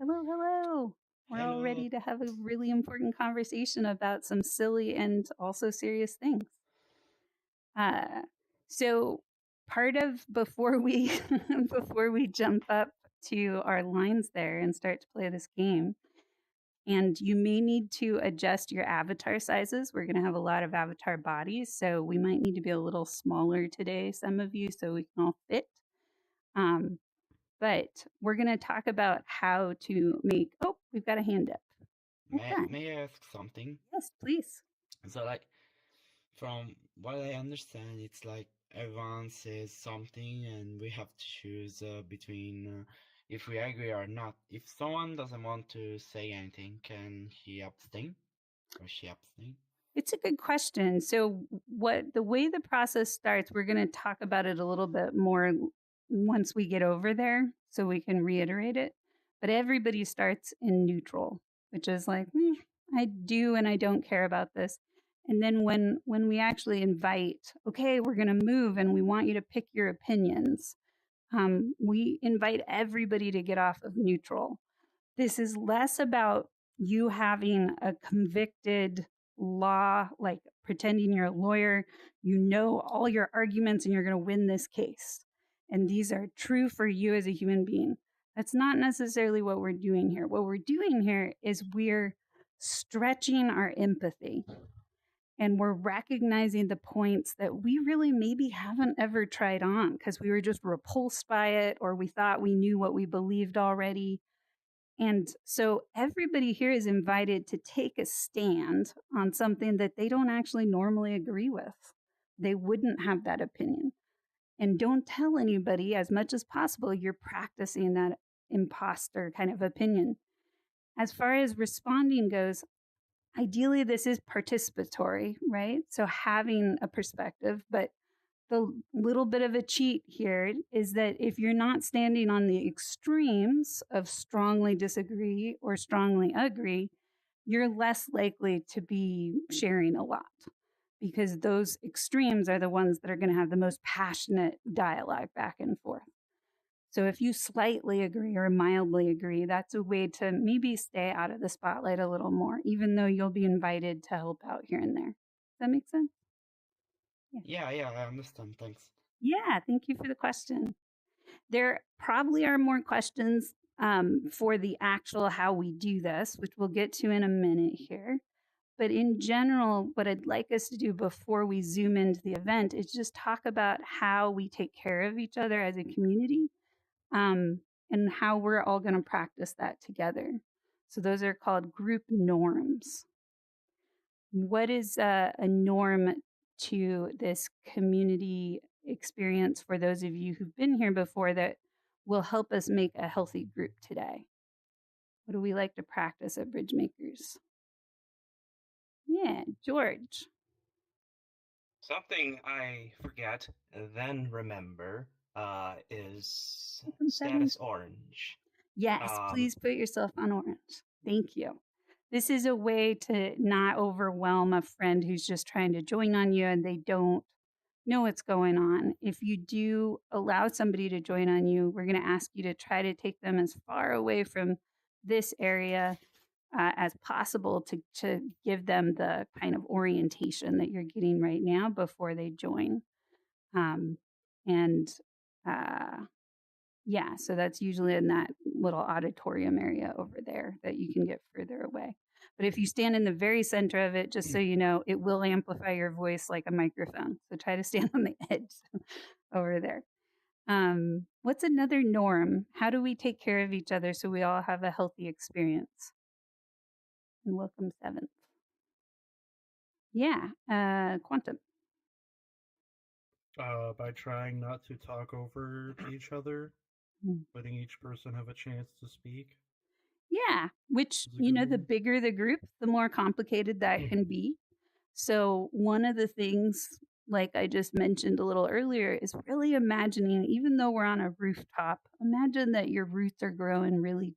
Hello, hello. We're all Hello. ready to have a really important conversation about some silly and also serious things. So part of before we before we jump up to our lines there and start to play this game, and you may need to adjust your avatar sizes. We're going to have a lot of avatar bodies, so we might need to be a little smaller today, some of you, so we can all fit. But we're going to talk about how to make, oh, we've got a hand up. May I ask something? Yes, please. So, like, from what I understand, it's like everyone says something and we have to choose between if we agree or not. If someone doesn't want to say anything, can he abstain or she abstain? It's a good question. So the way the process starts, we're going to talk about it a little bit more once we get over there so we can reiterate it. But everybody starts in neutral, which is like, I do and I don't care about this. And then when we actually invite, okay, we're going to move and we want you to pick your opinions, we invite everybody to get off of neutral. This is less about you having a convicted law, like pretending you're a lawyer, you know all your arguments and you're going to win this case. And these are true for you as a human being. That's not necessarily what we're doing here. What we're doing here is we're stretching our empathy and we're recognizing the points that we really maybe haven't ever tried on because we were just repulsed by it or we thought we knew what we believed already. And so everybody here is invited to take a stand on something that they don't actually normally agree with. They wouldn't have that opinion. And don't tell anybody as much as possible you're practicing that imposter kind of opinion. As far as responding goes, ideally this is participatory, right? So having a perspective, but the little bit of a cheat here is that if you're not standing on the extremes of strongly disagree or strongly agree, you're less likely to be sharing a lot because those extremes are the ones that are going to have the most passionate dialogue back and forth. So if you slightly agree or mildly agree, that's a way to maybe stay out of the spotlight a little more, even though you'll be invited to help out here and there. Does that make sense? Yeah, I understand. Thanks. Yeah, thank you for the question. There probably are more questions for the actual how we do this, which we'll get to in a minute here. But in general, what I'd like us to do before we zoom into the event is just talk about how we take care of each other as a community and how we're all going to practice that together. So those are called group norms. What is a norm to this community experience for those of you who've been here before that will help us make a healthy group today? What do we like to practice at Bridgemakers? Yeah, George. Something I forget, then remember, is Welcome, status orange. Yes, please put yourself on orange. Thank you. This is a way to not overwhelm a friend who's just trying to join on you and they don't know what's going on. If you do allow somebody to join on you, we're going to ask you to try to take them as far away from this area as possible to give them the kind of orientation that you're getting right now before they join. Yeah, so that's usually in that little auditorium area over there that you can get further away. But if you stand in the very center of it, just so you know, it will amplify your voice like a microphone. So try to stand on the edge over there. What's another norm? How do we take care of each other so we all have a healthy experience? And welcome, 7th. Yeah, Quantum. By trying not to talk over each other, letting each person have a chance to speak. Yeah, which, you know, the bigger the group, the more complicated that can be. So one of the things, like I just mentioned a little earlier, is really imagining, even though we're on a rooftop, imagine that your roots are growing really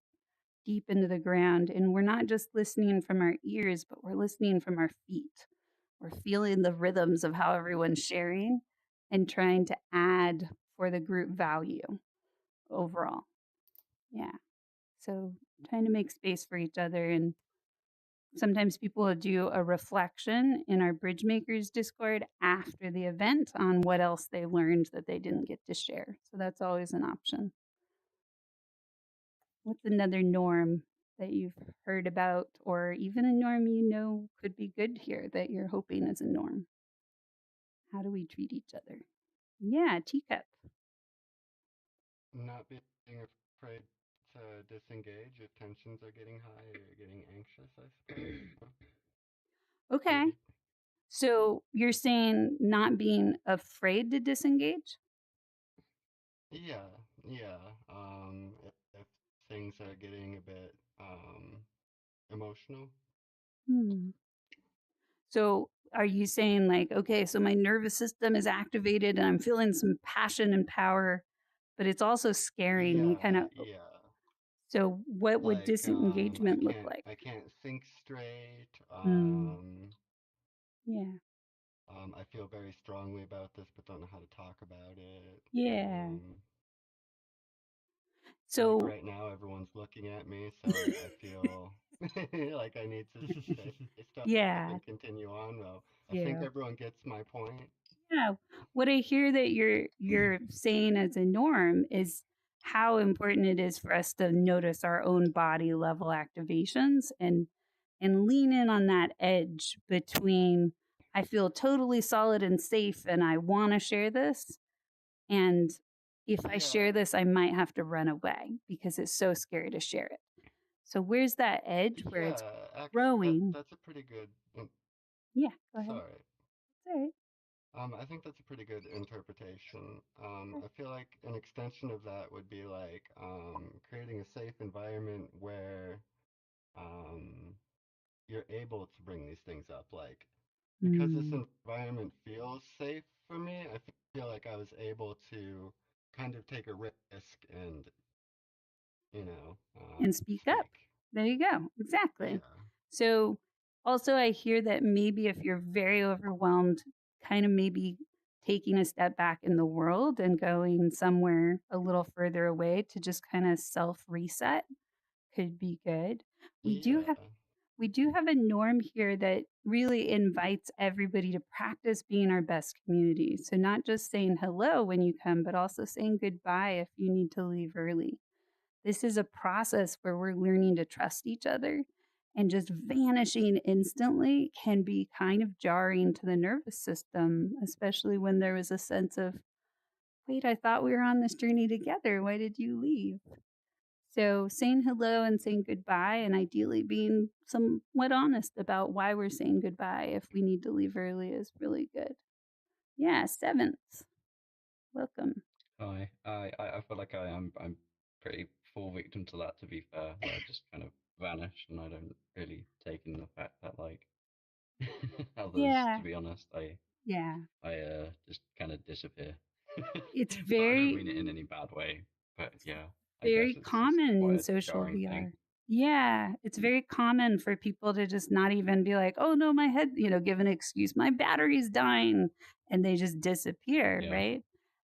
deep into the ground and we're not just listening from our ears, but we're listening from our feet. We're feeling the rhythms of how everyone's sharing and trying to add for the group value overall. Yeah. So trying to make space for each other. And sometimes people will do a reflection in our Bridge Makers Discord after the event on what else they learned that they didn't get to share. So that's always an option. What's another norm that you've heard about, or even a norm you know could be good here that you're hoping is a norm? How do we treat each other? Yeah, teacup. Not being afraid to disengage if tensions are getting high or you're getting anxious, I suppose. Okay. Maybe. So you're saying not being afraid to disengage? Yeah. If things are getting a bit emotional. So are you saying like, okay, so my nervous system is activated and I'm feeling some passion and power, but it's also scaring me kind of. Yeah. So what would Like disengagement look like? I can't think straight. Yeah. I feel very strongly about this but don't know how to talk about it. Yeah. So like right now everyone's looking at me, so I feel like I need to say stuff and continue on though. I think everyone gets my point. Yeah. What I hear that you're saying as a norm is how important it is for us to notice our own body level activations and lean in on that edge between I feel totally solid and safe and I want to share this, and if I share this I might have to run away because it's so scary to share it. So where's that edge where it's growing? That's a pretty good Yeah, go ahead. Sorry. Sorry. I think that's a pretty good interpretation. I feel like an extension of that would be like creating a safe environment where you're able to bring these things up. Like, because this environment feels safe for me, I feel like I was able to kind of take a risk and, and speak up. There you go. Exactly. Yeah. So also I hear that maybe if you're very overwhelmed, kind of maybe taking a step back in the world and going somewhere a little further away to just kind of self reset could be good. We do have a norm here that really invites everybody to practice being our best community. So not just saying hello when you come, but also saying goodbye if you need to leave early. This is a process where we're learning to trust each other, and just vanishing instantly can be kind of jarring to the nervous system, especially when there was a sense of, wait, I thought we were on this journey together. Why did you leave? So saying hello and saying goodbye, and ideally being somewhat honest about why we're saying goodbye if we need to leave early, is really good. Yeah, seventh. Welcome. Hi. I feel like I'm pretty full victim to that, to be fair. Where I just kind of vanish and I don't really take in the fact that like others, to be honest, I just kind of disappear. It's I very don't mean it in any bad way, but yeah. Very common in social VR. Yeah, it's very common for people to just not even be like, oh no, my head, give an excuse, my battery's dying, and they just disappear, right?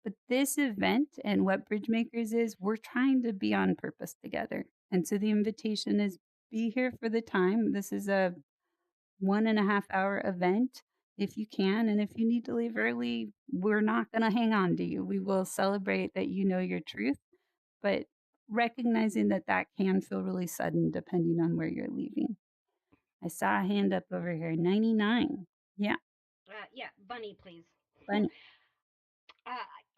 But this event and what Bridgemakers is, we're trying to be on purpose together. And so the invitation is be here for the time. This is a 1.5 hour event if you can. And if you need to leave early, we're not going to hang on to you. We will celebrate that you know your truth, but recognizing that that can feel really sudden depending on where you're leaving. I saw a hand up over here, 99. Yeah. Yeah, Bunny, please. Bunny.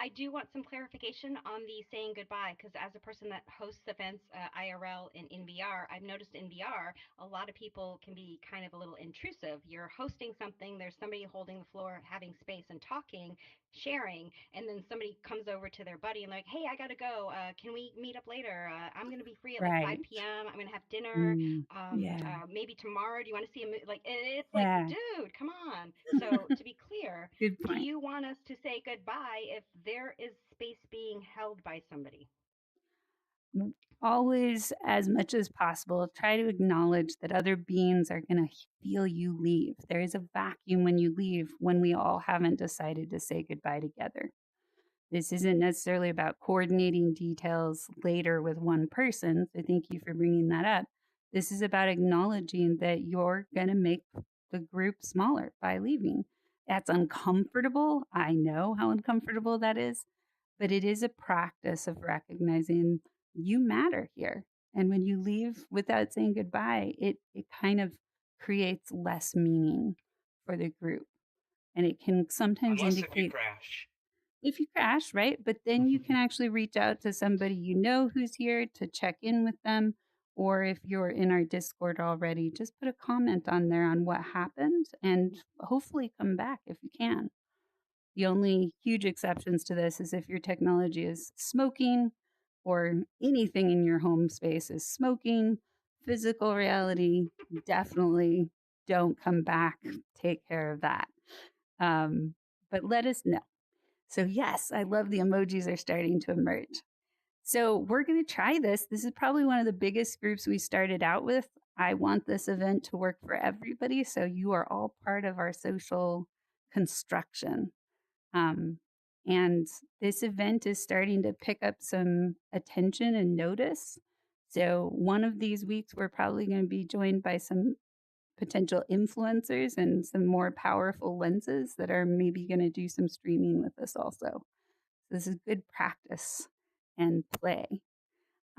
I do want some clarification on the saying goodbye, because as a person that hosts events IRL and in VR, I've noticed in VR, a lot of people can be kind of a little intrusive. You're hosting something, there's somebody holding the floor, having space and talking, sharing, and then somebody comes over to their buddy and like, hey, I gotta go. Can we meet up later? I'm going to be free at like 5 p.m. I'm going to have dinner. Maybe tomorrow. Do you want to see a movie? Like, it's like, dude, come on. So to be clear, do you want us to say goodbye if there is space being held by somebody? Always, as much as possible, try to acknowledge that other beings are going to feel you leave. There is a vacuum when you leave when we all haven't decided to say goodbye together. This isn't necessarily about coordinating details later with one person. So thank you for bringing that up. This is about acknowledging that you're going to make the group smaller by leaving. That's uncomfortable. I know how uncomfortable that is, but it is a practice of recognizing you matter here. And when you leave without saying goodbye, it kind of creates less meaning for the group. And it can sometimes Unless indicate if you crash. if you crash, right? But then you can actually reach out to somebody you know who's here to check in with them. Or if you're in our Discord already, just put a comment on there on what happened and hopefully come back if you can. The only huge exceptions to this is if your technology is smoking or anything in your home space is smoking, physical reality, definitely don't come back. Take care of that. But let us know. So yes, I love the emojis are starting to emerge. So we're going to try this. This is probably one of the biggest groups we started out with. I want this event to work for everybody. So you are all part of our social construction. And this event is starting to pick up some attention and notice. So one of these weeks, we're probably going to be joined by some potential influencers and some more powerful lenses that are maybe going to do some streaming with us also. This is good practice and play.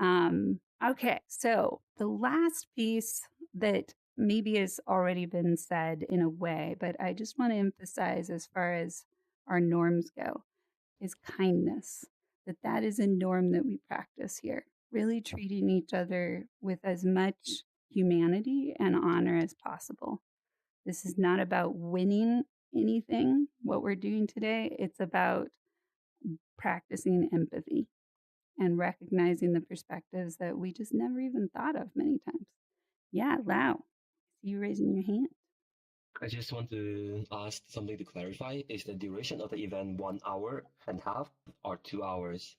Okay, so the last piece that maybe has already been said in a way, but I just want to emphasize as far as our norms go, is kindness. That is a norm that we practice here. Really treating each other with as much humanity and honor as possible. This is not about winning anything, what we're doing today. It's about practicing empathy and recognizing the perspectives that we just never even thought of many times. Yeah, Lao, see you raising your hand. I just want to ask something to clarify. Is the duration of the event 1 hour and a half or 2 hours?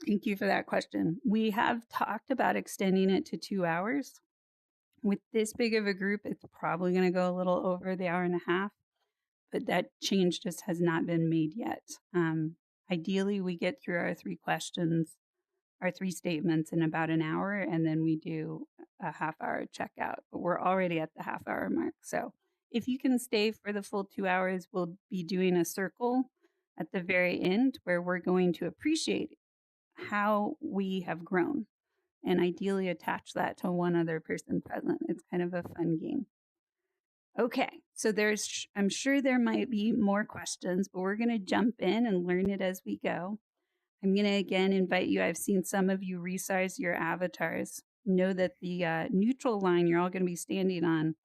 Thank you for that question. We have talked about extending it to 2 hours. With this big of a group, it's probably going to go a little over the hour and a half, but that change just has not been made yet. Ideally, we get through our 3 questions, our 3 statements in about an hour, and then we do a half-hour checkout. But we're already at the half-hour mark. So if you can stay for the full 2 hours, we'll be doing a circle at the very end where we're going to appreciate how we have grown and ideally attach that to one other person present. It's kind of a fun game. Okay, so I'm sure there might be more questions, but we're going to jump in and learn it as we go. I'm going to again invite you. I've seen some of you resize your avatars. Know that the neutral line you're all going to be standing on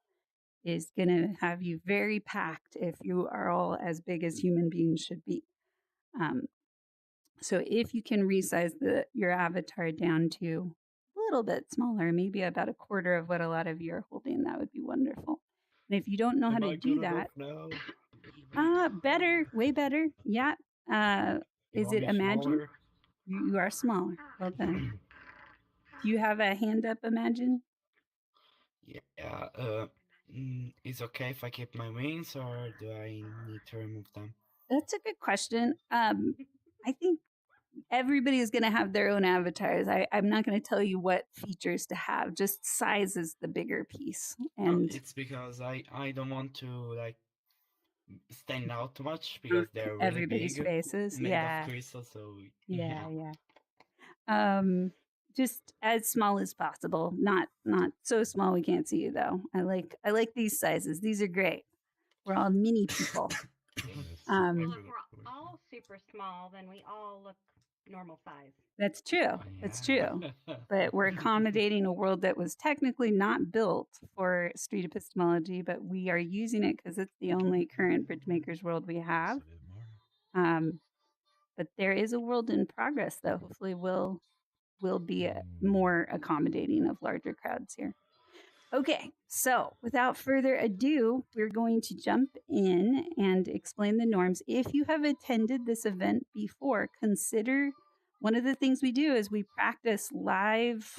is going to have you very packed if you are all as big as human beings should be. So if you can resize your avatar down to a little bit smaller, maybe about a quarter of what a lot of you are holding, that would be wonderful. And if you don't know how to do that, better, way better. Yeah. Is it Imagine? You are smaller. Well done. Do you have a hand up, Imagine? Yeah. Is okay if I keep my wings, or do I need to remove them? That's a good question. I think everybody is going to have their own avatars. I'm not going to tell you what features to have. Just size is the bigger piece. And it's because I don't want to like stand out too much because they're really everybody's big, faces. made Yeah. of crystal. So yeah. Just as small as possible. Not so small we can't see you though. I like these sizes. These are great. We're all mini people. Well, if we're all super small, then we all look normal size. That's true. That's true. But we're accommodating a world that was technically not built for street epistemology, but we are using it because it's the only current Bridgemakers world we have. But there is a world in progress, though. Hopefully, we'll be more accommodating of larger crowds here. Okay, so without further ado, we're going to jump in and explain the norms. If you have attended this event before, consider one of the things we do is we practice live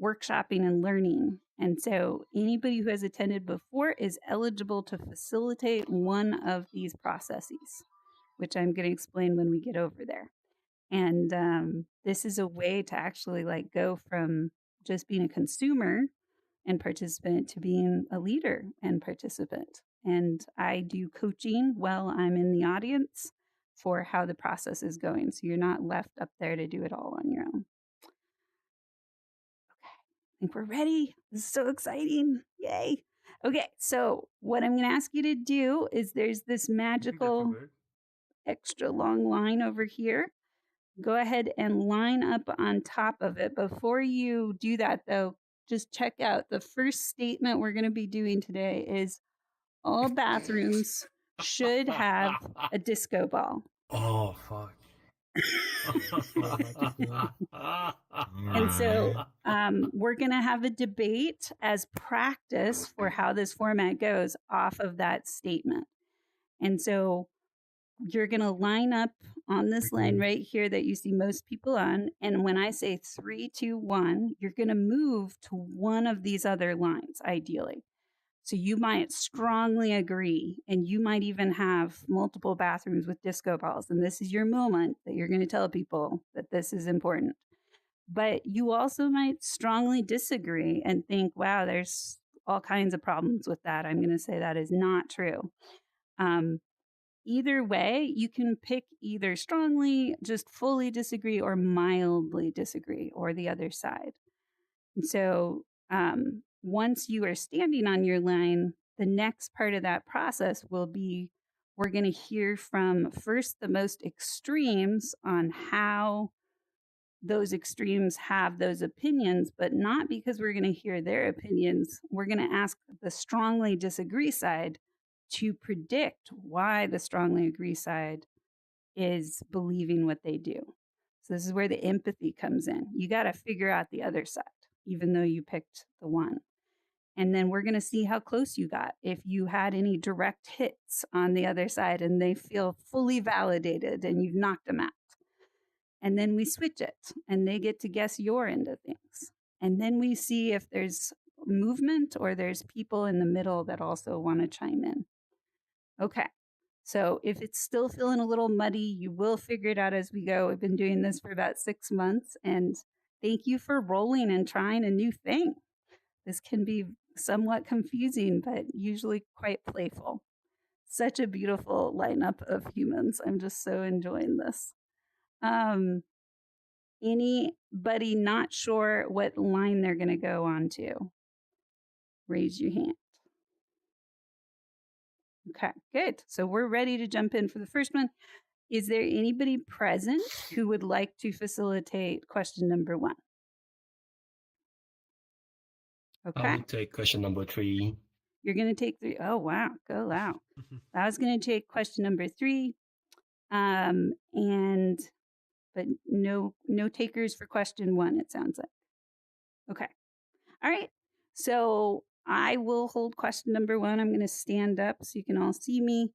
workshopping and learning. And so anybody who has attended before is eligible to facilitate one of these processes. which I'm going to explain when we get over there. And this is a way to actually like go from just being a consumer and participant to being a leader and participant. And I do coaching while I'm in the audience for how the process is going. So you're not left up there to do it all on your own. Okay, I think we're ready. This is so exciting. Yay. Okay, so what I'm going to ask you to do is there's this magical extra long line over here. Go ahead and line up on top of it. Before you do that, though, just check out the first statement we're going to be doing today is all bathrooms should have a disco ball. Oh, fuck. And so we're going to have a debate as practice for how this format goes off of that statement. And so you're going to line up on this line right here that you see most people on. And when I say 3, 2, 1, you're going to move to one of these other lines, ideally. So you might strongly agree, and you might even have multiple bathrooms with disco balls. And this is your moment that you're going to tell people that this is important. But you also might strongly disagree and think, wow, there's all kinds of problems with that. I'm going to say that is not true. Either way, you can pick either strongly, just fully disagree, or mildly disagree, or the other side. And so once you are standing on your line, the next part of that process will be we're going to hear from first the most extremes on how those extremes have those opinions, but not because we're going to hear their opinions. We're going to ask the strongly disagree side to predict why the strongly agree side is believing what they do. So this is where the empathy comes in. You got to figure out the other side, even though you picked the one. And then we're going to see how close you got. If you had any direct hits on the other side and they feel fully validated and you've knocked them out. And then we switch it and they get to guess your end of things. And then we see if there's movement or there's people in the middle that also want to chime in. Okay, so if it's still feeling a little muddy, you will figure it out as we go. I've been doing this for about 6 months, and thank you for rolling and trying a new thing. This can be somewhat confusing, but usually quite playful. Such a beautiful lineup of humans. I'm just so enjoying this. Anybody not sure what line they're going to go on to? Raise your hand. Okay, good. So we're ready to jump in for the first one. Is there anybody present who would like to facilitate question number 1? Okay. I'll take question number 3. You're going to take 3. Oh, wow. Go Lao. I was going to take question number 3. But no takers for question 1, it sounds like. Okay. All right. So I will hold question number 1. I'm going to stand up so you can all see me.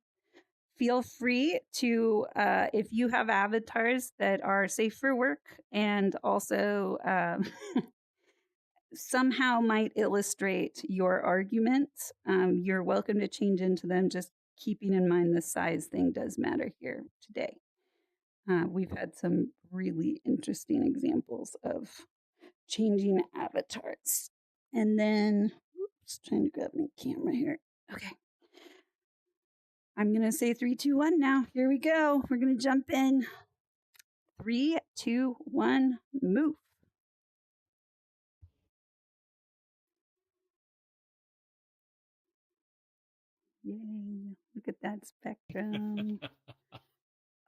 Feel free to, if you have avatars that are safe for work and also somehow might illustrate your argument, you're welcome to change into them, just keeping in mind the size thing does matter here today. We've had some really interesting examples of changing avatars. And then, oops, trying to grab my camera here. Okay. I'm going to say 3, 2, 1 now. Here we go. We're going to jump in. 3, 2, 1, move. Yay. Look at that spectrum.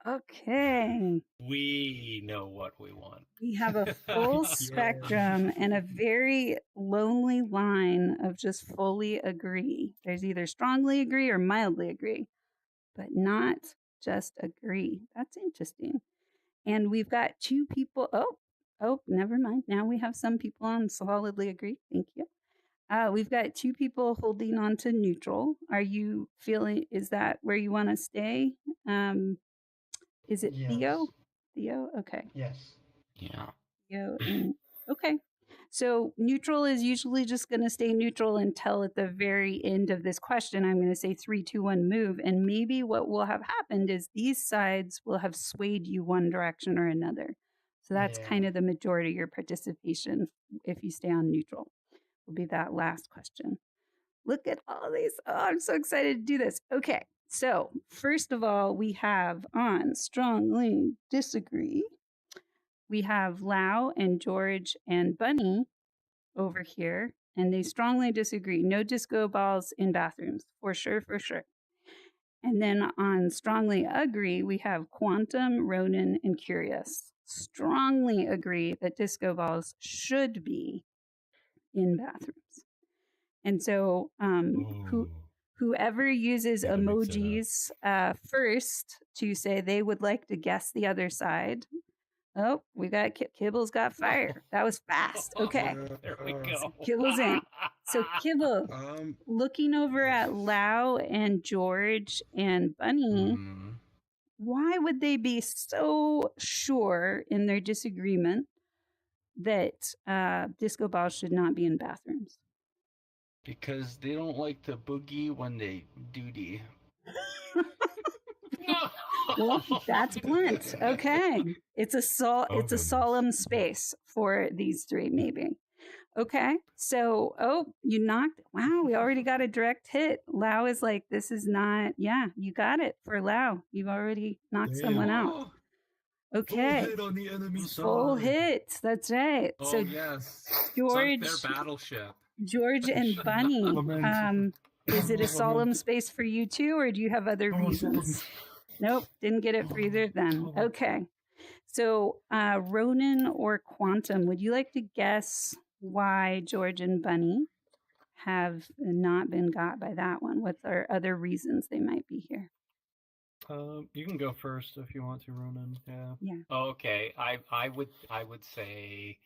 Okay. We know what we want. We have a full spectrum and a very lonely line of just fully agree. There's either strongly agree or mildly agree, but not just agree. That's interesting. And we've got 2 people. Oh, never mind. Now we have some people on solidly agree. Thank you. We've got 2 people holding on to neutral. Are you feeling, is that where you want to stay? Is it Yes. Theo? Theo? Okay. Yes. Yeah. Theo. Okay. So neutral is usually just going to stay neutral until at the very end of this question, I'm going to say 3, 2, 1, move. And maybe what will have happened is these sides will have swayed you one direction or another. So that's kind of the majority of your participation if you stay on neutral. Will be that last question. Look at all these. Oh, I'm so excited to do this. Okay. So first of all, we have on strongly disagree. We have Lao and George and Bunny over here, and they strongly disagree. No disco balls in bathrooms, for sure, for sure. And then on strongly agree, we have Quantum, Ronin, and Curious. Strongly agree that disco balls should be in bathrooms. And so whoever uses emojis first to say they would like to guess the other side. Oh, we got Kibble's got fire. That was fast. Okay. There we go. So Kibble's in. So Kibble, looking over at Lao and George and Bunny, why would they be so sure in their disagreement that disco balls should not be in bathrooms? Because they don't like to boogie when they duty. Well, that's blunt. Okay. It's a solemn space for these three, maybe. Okay. So, you knocked. Wow, we already got a direct hit. Lao is like, this is not, you got it for Lao. You've already knocked someone out. Okay. Full hit on the enemy side. Full hit. That's right. Oh, so yes. George, It's their battleship. George and Bunny, is it a solemn space for you too, or do you have other reasons? Nope, didn't get it for either of them. Okay. So, Ronin or Quantum, would you like to guess why George and Bunny have not been got by that one? What are other reasons they might be here? You can go first if you want to, Ronin. Yeah. Okay, I would say,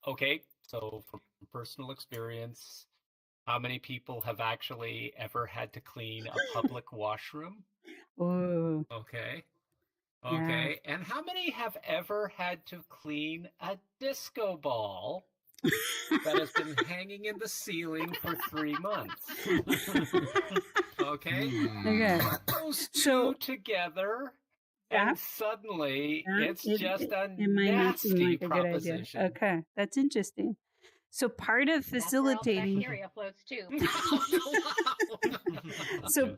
okay. So from personal experience, how many people have actually ever had to clean a public washroom? Ooh. Okay. Okay. Yeah. And how many have ever had to clean a disco ball that has been hanging in the ceiling for 3 months? Okay. Okay. Put those two together, and suddenly it's just a nasty proposition. Okay, that's interesting. So part of facilitating bacteria floats too. So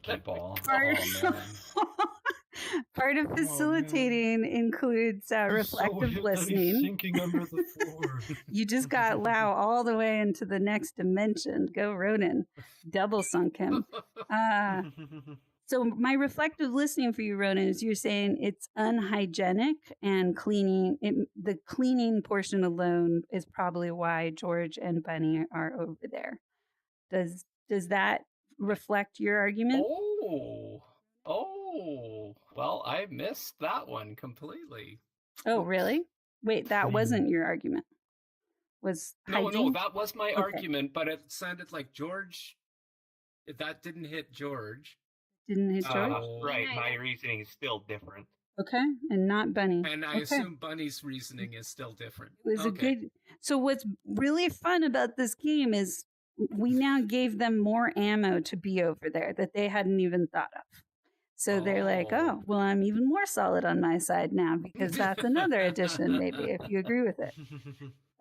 part of facilitating includes reflective listening. Sinking under the floor. You just got Lao all the way into the next dimension. Go Ronin. Double sunk him. So my reflective listening for you, Ronin, is you're saying it's unhygienic and cleaning. The cleaning portion alone is probably why George and Bunny are over there. Does that reflect your argument? Oh, well, I missed that one completely. Oh, really? Wait, that wasn't your argument. No, that was my argument, but it sounded like George. That didn't hit George. Didn't hit George? Right, my reasoning is still different. Okay, and not Bunny. And I assume Bunny's reasoning is still different. It was a good. So what's really fun about this game is we now gave them more ammo to be over there that they hadn't even thought of. So they're like, oh, well, I'm even more solid on my side now because that's another addition, maybe, if you agree with it.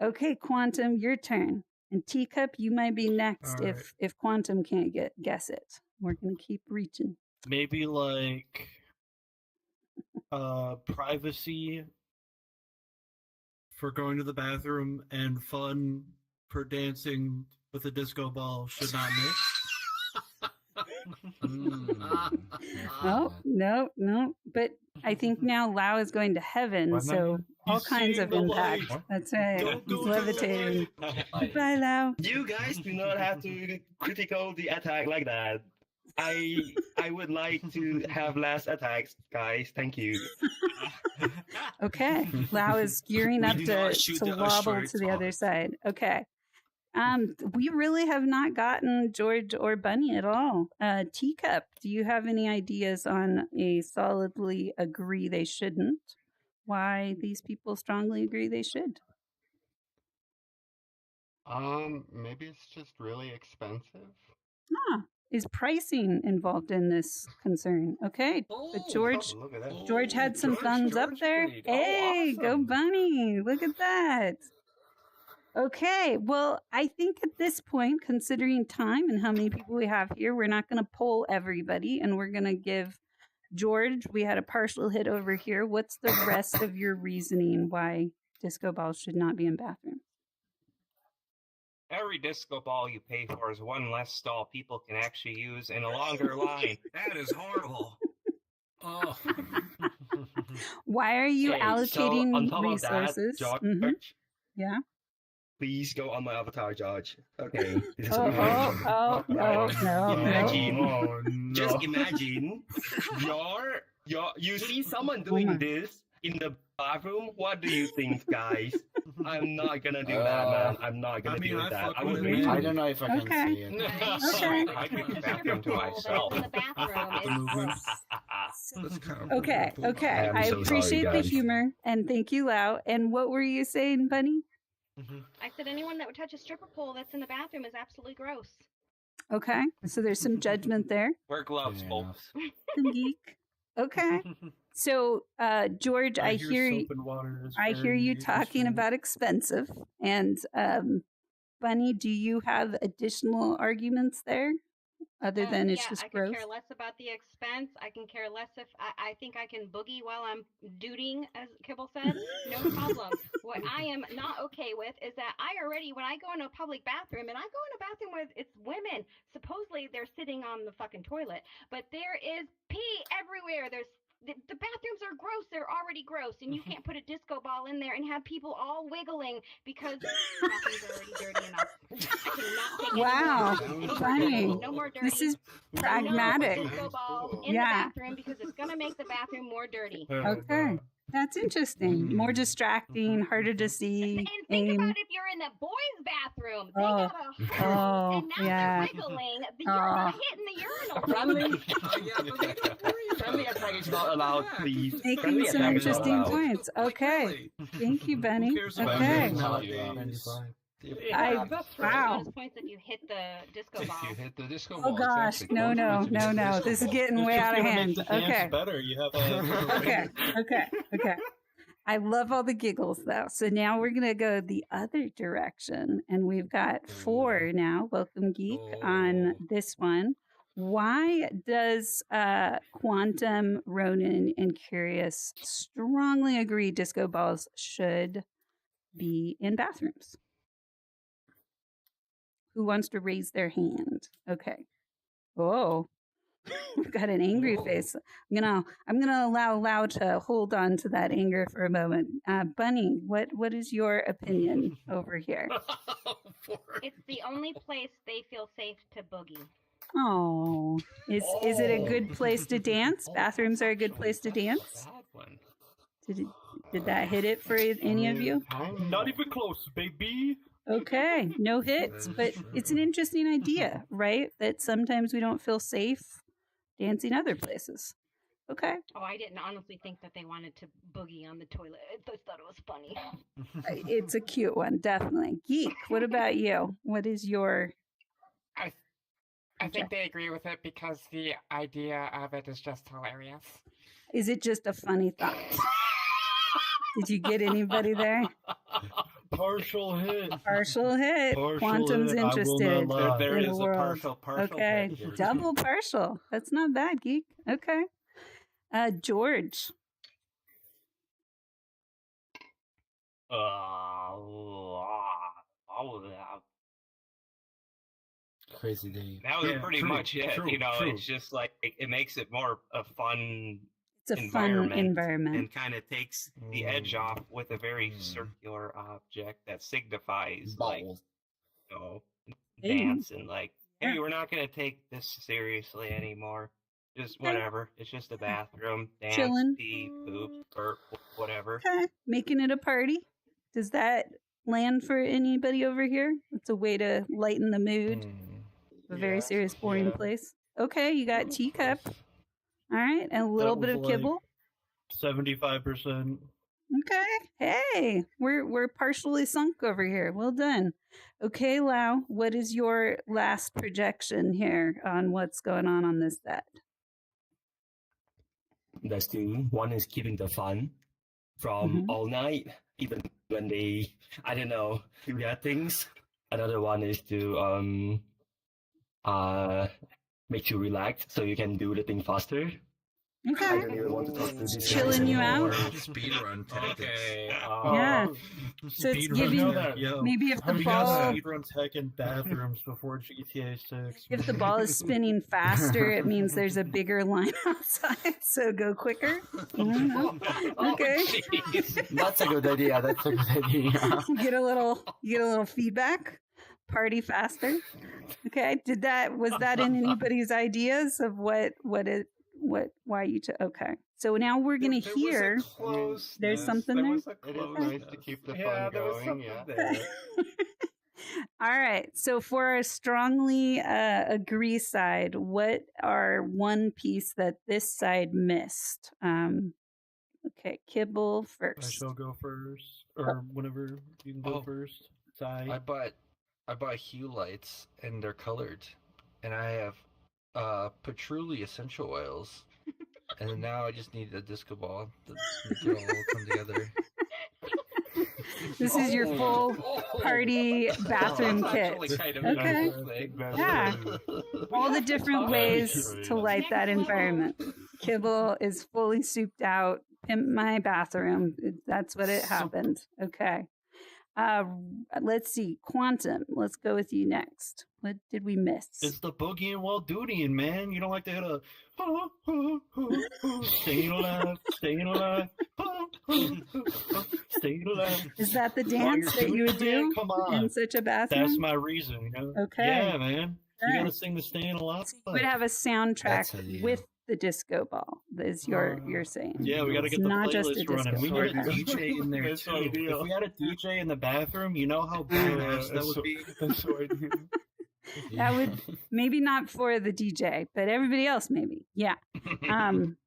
Okay, Quantum, your turn. And Teacup, you might be next if Quantum can't guess it. We're going to keep reaching. Maybe like privacy for going to the bathroom and fun for dancing with a disco ball should not mix. No. But I think now Lao is going to heaven, so all kinds of impact. That's right. He's levitating. Goodbye, Lao. You guys do not have to critical the attack like that. I would like to have less attacks, guys. Thank you. Okay. Lao is gearing up to wobble to the other side. Okay. We really have not gotten George or Bunny at all. Teacup, do you have any ideas on a solidly agree they shouldn't? Why these people strongly agree they should? Maybe it's just really expensive. Ah, is pricing involved in this concern? Okay, but George, Look at that. George had some thumbs up there. agreed. Hey, go Awesome. Bunny! Look at that. Okay, well, I think at this point, considering time and how many people we have here, we're not going to poll everybody, and we're going to give George. We had a partial hit over here. What's the rest of your reasoning why disco balls should not be in bathrooms? Every disco ball you pay for is one less stall people can actually use in a longer line. That is horrible. Oh. Why are you Okay, allocating so on top resources? Of that, George, Yeah. please go on my avatar, George. Okay. This is No. Imagine, just imagine, you see someone doing this in the bathroom. What do you think, guys? I'm not gonna do that, man. I'm not gonna do that. I would I don't know if I can Okay. see it. Okay. I keep the bathroom to myself. In the bathroom is gross. That's kind of Okay. brutal. am I so sorry, appreciate the guys. humor, and thank you, Lau. And what were you saying, Bunny? I said anyone that would touch a stripper pole that's in the bathroom is absolutely gross. Okay, so there's some judgment there. Wear gloves, Fair folks. Some geek. Okay. So, George, I hear soap and water is I hear very you talking useful. about expensive, and Bunny, do you have additional arguments there, other than it's yeah, just I gross? can care less about the expense. I can care less if I think I can boogie while I'm dooting, as Kibble said. No problem. What I am not okay with is that when I go into a public bathroom, and I go in a bathroom where it's women, supposedly they're sitting on the fucking toilet, but there is pee everywhere. The bathrooms are gross. They're already gross, and you can't put a disco ball in there and have people all wiggling because the bathrooms are already dirty enough. I cannot take Wow, any more Bunny, no more dirty. this is No pragmatic. disco ball in Yeah. the bathroom because it's gonna make the bathroom more dirty. Okay, that's interesting. More distracting, harder to see. And think aim. about if you're in the boys' bathroom. They Oh. got a hose, Oh, and now yeah. they're wiggling. You're not hitting the urinal. Friendly, Yeah, but friendly attack is not allowed, please. Making Friendly some attack is not interesting allowed. points. Okay, really, thank you, Bunny. who cares about Okay, things Wow. nowadays? Yeah, that's right. wow. Bonus points if you hit the disco ball. If you hit the disco Oh ball, it's gosh, actually no. consequences of the disco This is ball. getting way out of hand. Okay. Better. You have a Okay. I love all the giggles though. So now we're gonna go the other direction, and we've got 4 now. Welcome, Geek, on this one. Why does Quantum, Ronin, and Curious strongly agree disco balls should be in bathrooms? Who wants to raise their hand? Okay. Oh, we've got an angry face. I'm gonna allow Lau to hold on to that anger for a moment. Bunny, what is your opinion over here? It's the only place they feel safe to boogie. Oh, is it a good place to dance? Bathrooms are a good place to dance. Bad one. Did that hit it for any of you? not even close, baby. Okay, no hits, but it's an interesting idea, right? That sometimes we don't feel safe dancing other places. Okay. Oh, I didn't honestly think that they wanted to boogie on the toilet. I just thought it was funny. It's a cute one, definitely. Geek, what about you? What is your... I think they agree with it because the idea of it is just hilarious. Is it just a funny thought? Did you get anybody there? Partial hit. Partial hit. Partial Quantum's hit. I will not interested. lie. There in is the a world. partial Okay, hit here, too. double partial. That's not bad, Geek. Okay. George. Crazy Dave. That was Yeah, pretty true, much it. true, You know, true. it's just like it makes it more a fun It's a fun environment. and kind of takes the edge off with a very circular object that signifies like, Balls. you know, Hey. dance and like, hey, Yeah. we're not gonna take this seriously anymore. Just Okay. whatever. It's just a bathroom, dance, Chillin'. pee, poop, burp, whatever. Okay. Making it a party. Does that land for anybody over here? It's a way to lighten the mood. A very serious, boring place. Okay, you got Teacup. All right, and a little bit of was like kibble. 75%. Okay. Hey, we're partially sunk over here. Well done. Okay, Lao, what is your last projection here on what's going on this set? There's two. One is keeping the fun from all night, even when they, I don't know, do their things. Another one is to make you relax so you can do the thing faster. Okay. I don't even want to talk to this Chilling you out. Speedrun tactics. Okay. Yeah. So it's giving maybe if the ball speedrun tech in bathrooms before GTA 6. if the ball is spinning faster, it means there's a bigger line outside. So go quicker. Okay. That's a good idea. That's a good idea. You get a little feedback. Party faster. Okay. Was that in anybody's ideas of why you took? Okay. So now we're going to hear there's something there. It is nice to keep the fun going. Yeah. All right. So for our strongly agree side, what are one piece that this side missed? Okay, Kibble first. I shall go first, or whenever you can go first. I bought hue lights and they're colored, and I have patchouli essential oils, and now I just need a disco ball to make it all come together. This is your full party bathroom kit. Okay. Yeah. All the different ways to light that environment. Kibble is fully souped out. Pimp my bathroom. That's what it happened. Okay. Let's see. Quantum. Let's go with you next. What did we miss? It's the boogie and while dutying, man. You don't like to hit a staying alive, staying alive, staying alive. Is that the dance that you would do in such a bathroom? That's my reason, you know? Okay. Yeah, man. You gotta sing the staying alive. So you would have a soundtrack with the disco ball, is you're saying. Yeah, we gotta get it's the not playlist just a running. We disco need a ball. DJ in there too. If we had a DJ in the bathroom, you know how badass that would be. That's so idea. That would maybe not for the DJ, but everybody else maybe. Yeah.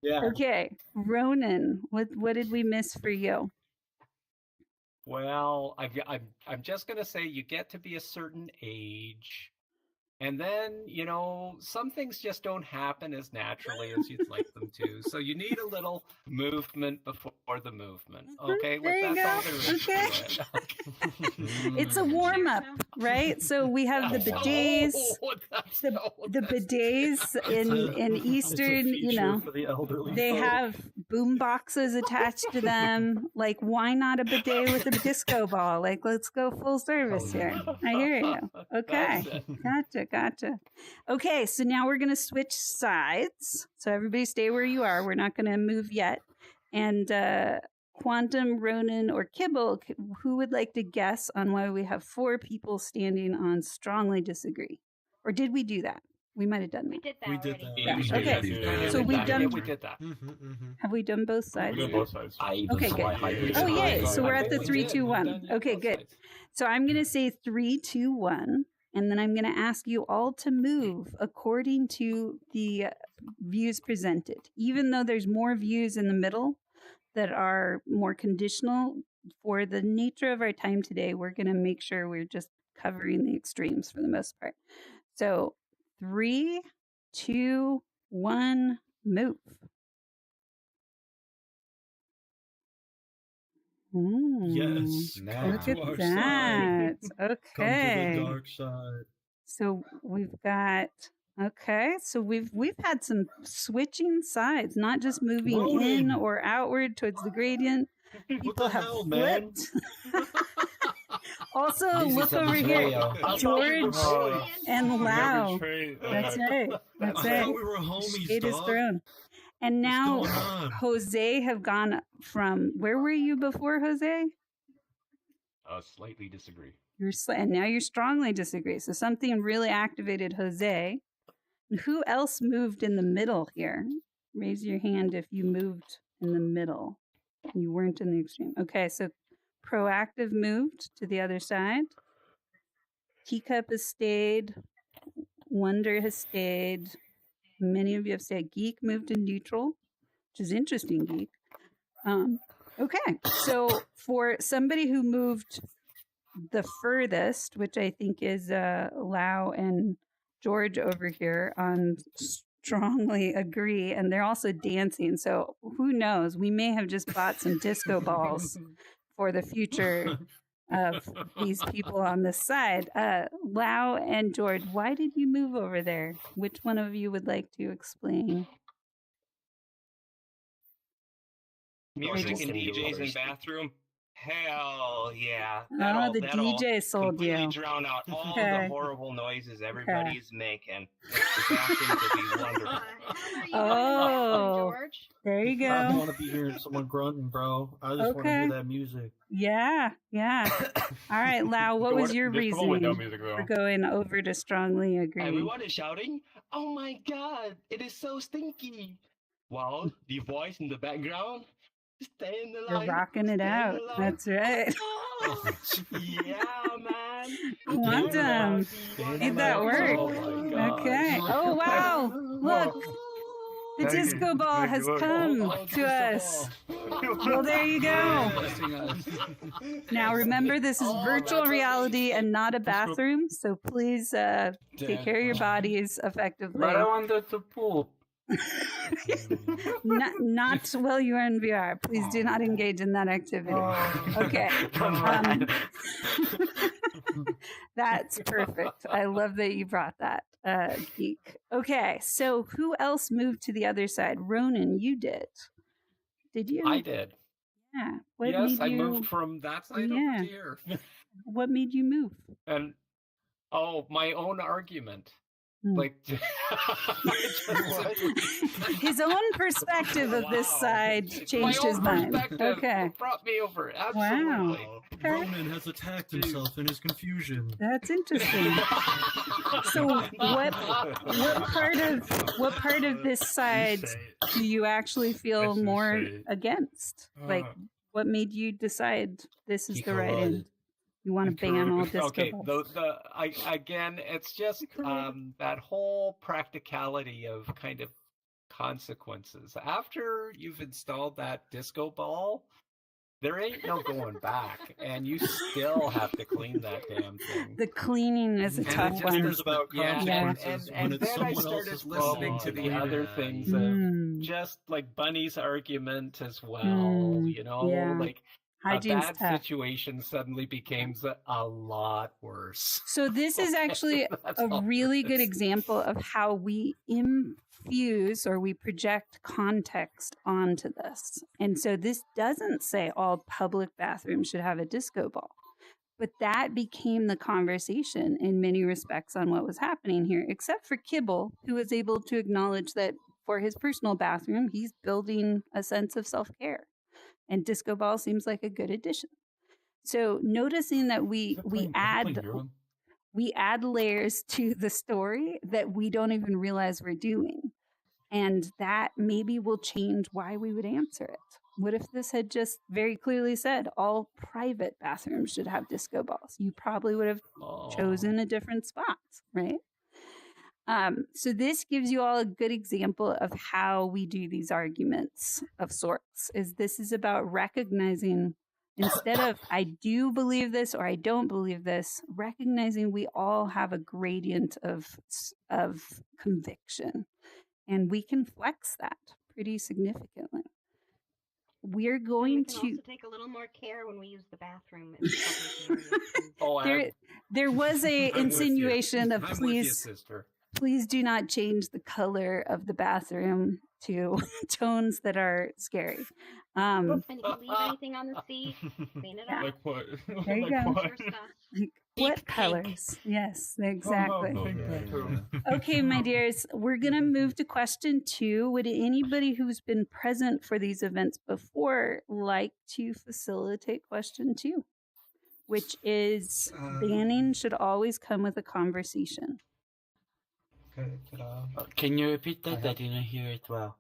Yeah. Okay, Ronin, what did we miss for you? Well, I'm just gonna say you get to be a certain age, and then some things just don't happen as naturally as you'd like them to. So you need a little movement before the movement. Okay, there you that's all go. there is Okay. to it. It's a warm up, right? So we have the bidets, the bidets in Eastern, for the elderly they folk. have boom boxes attached to them. Like, why not a bidet with a disco ball? Like, let's go full service here. I hear you. Okay, gotcha. Okay, so now we're gonna switch sides. So everybody stay where you are. We're not gonna move yet. And Quantum, Ronin, or Kibble, who would like to guess on why we have 4 people standing on strongly disagree? Or did we do that? We might have done that. We did that We did already. that. Yeah. Okay. So we've done. We did that. Have we done both sides? We did both sides. Okay, good. Oh, yay. So we're at the 3, 2, 1. Okay, good. So I'm going to say 3, 2, 1. And then I'm going to ask you all to move according to the views presented. Even though there's more views in the middle that are more conditional, for the nature of our time today, we're going to make sure we're just covering the extremes for the most part. So 3, 2, 1, move. Yes. Look at Dark that. side. Come to Okay. the dark side. So we've got we've had some switching sides, not just moving in Ronin. or outward towards the gradient. People have hell, man? flipped. Also, look over here, George and Lao. That's right. That's I right. thought we were homies, Shade is dog. thrown. And now going on? Jose have gone from, where were you before, Jose? Slightly disagree. And now you're strongly disagree. So something really activated Jose. And who else moved in the middle here? Raise your hand if you moved in the middle. You weren't in the extreme. Okay, so Proactive moved to the other side. Teacup has stayed. Wonder has stayed. Many of you have stayed. Geek moved to neutral, which is interesting, Geek. Okay, so for somebody who moved the furthest, which I think is Lao and George over here on strongly agree, and they're also dancing. So who knows? We may have just bought some disco balls for the future of these people on this side. Lao and George, why did you move over there? Which one of you would like to explain? Music and DJs in bathroom. Hell yeah! Oh, the DJ sold completely you. drown out all Okay. the horrible noises everybody's making. The bathrooms would be wonderful. Oh, George? there you I don't go. want to be hearing someone grunting, bro. I just want to Okay. hear that music. Yeah, yeah. All right, Lau, what was your There's probably no reasoning music, though. for going over to strongly agree? Everyone is shouting, "Oh my god, it is so stinky!" While the voice in the background, "Stay in the You're line." rocking it stay in out. the line." That's right. Oh, yeah, man. Quantum. Made that work. Oh my god. Okay. Oh, wow. Look, the disco ball has come to us. Well, there you go. Now, remember, this is virtual reality and not a bathroom, so please take care of your bodies effectively. But I wanted to poop. Not while you are in VR. Please do not engage in that activity. Okay. That's perfect. I love that you brought that, Geek. Okay, so who else moved to the other side? Ronin, you did. Did you? I did. Yeah. What Yes, made I you... moved from that side over to here. What made you move? And my own argument. Hmm. Like His own perspective of this side changed my his own mind. perspective Okay. brought me over. Wow. Absolutely. Okay. Ronan has attacked himself in his confusion. That's interesting. So what part of this side do you actually feel more against? Like, what made you decide this is the right end? You want to ban all disco Okay, balls? again, it's just that whole practicality of kind of consequences. After you've installed that disco ball, there ain't no going back, and you still have to clean that damn thing. The cleaning is a And tough it one. just about consequences and when it's then I someone started else's listening to the other things, just like Bunny's argument as well. You know, yeah. like a Hygiene's bad tough. situation suddenly becomes a lot worse. So this is actually That's a all really it good is. example of how we infuse or we project context onto this. And so this doesn't say all public bathrooms should have a disco ball. But that became the conversation in many respects on what was happening here, except for Kibble, who was able to acknowledge that for his personal bathroom, he's building a sense of self-care. And disco ball seems like a good addition. So noticing that we add layers to the story that we don't even realize we're doing. And that maybe will change why we would answer it. What if this had just very clearly said all private bathrooms should have disco balls? You probably would have chosen a different spot, right? So this gives you all a good example of how we do these arguments of sorts. This is about recognizing, instead of I do believe this or I don't believe this, recognizing we all have a gradient of conviction, and we can flex that pretty significantly. We're going We can to also take a little more care when we use the bathroom. In public areas. there was a I'm with you. insinuation of I'm with you, please sister. please do not change the color of the bathroom to tones that are scary. And if you leave anything on the seat, clean it up. Like what? There you Like go. what? Like, what colors? Yes, exactly. Oh, Okay, my dears, we're going to move to question 2. Would anybody who's been present for these events before like to facilitate question 2, which is banning should always come with a conversation? Can you repeat that? I didn't hear it well.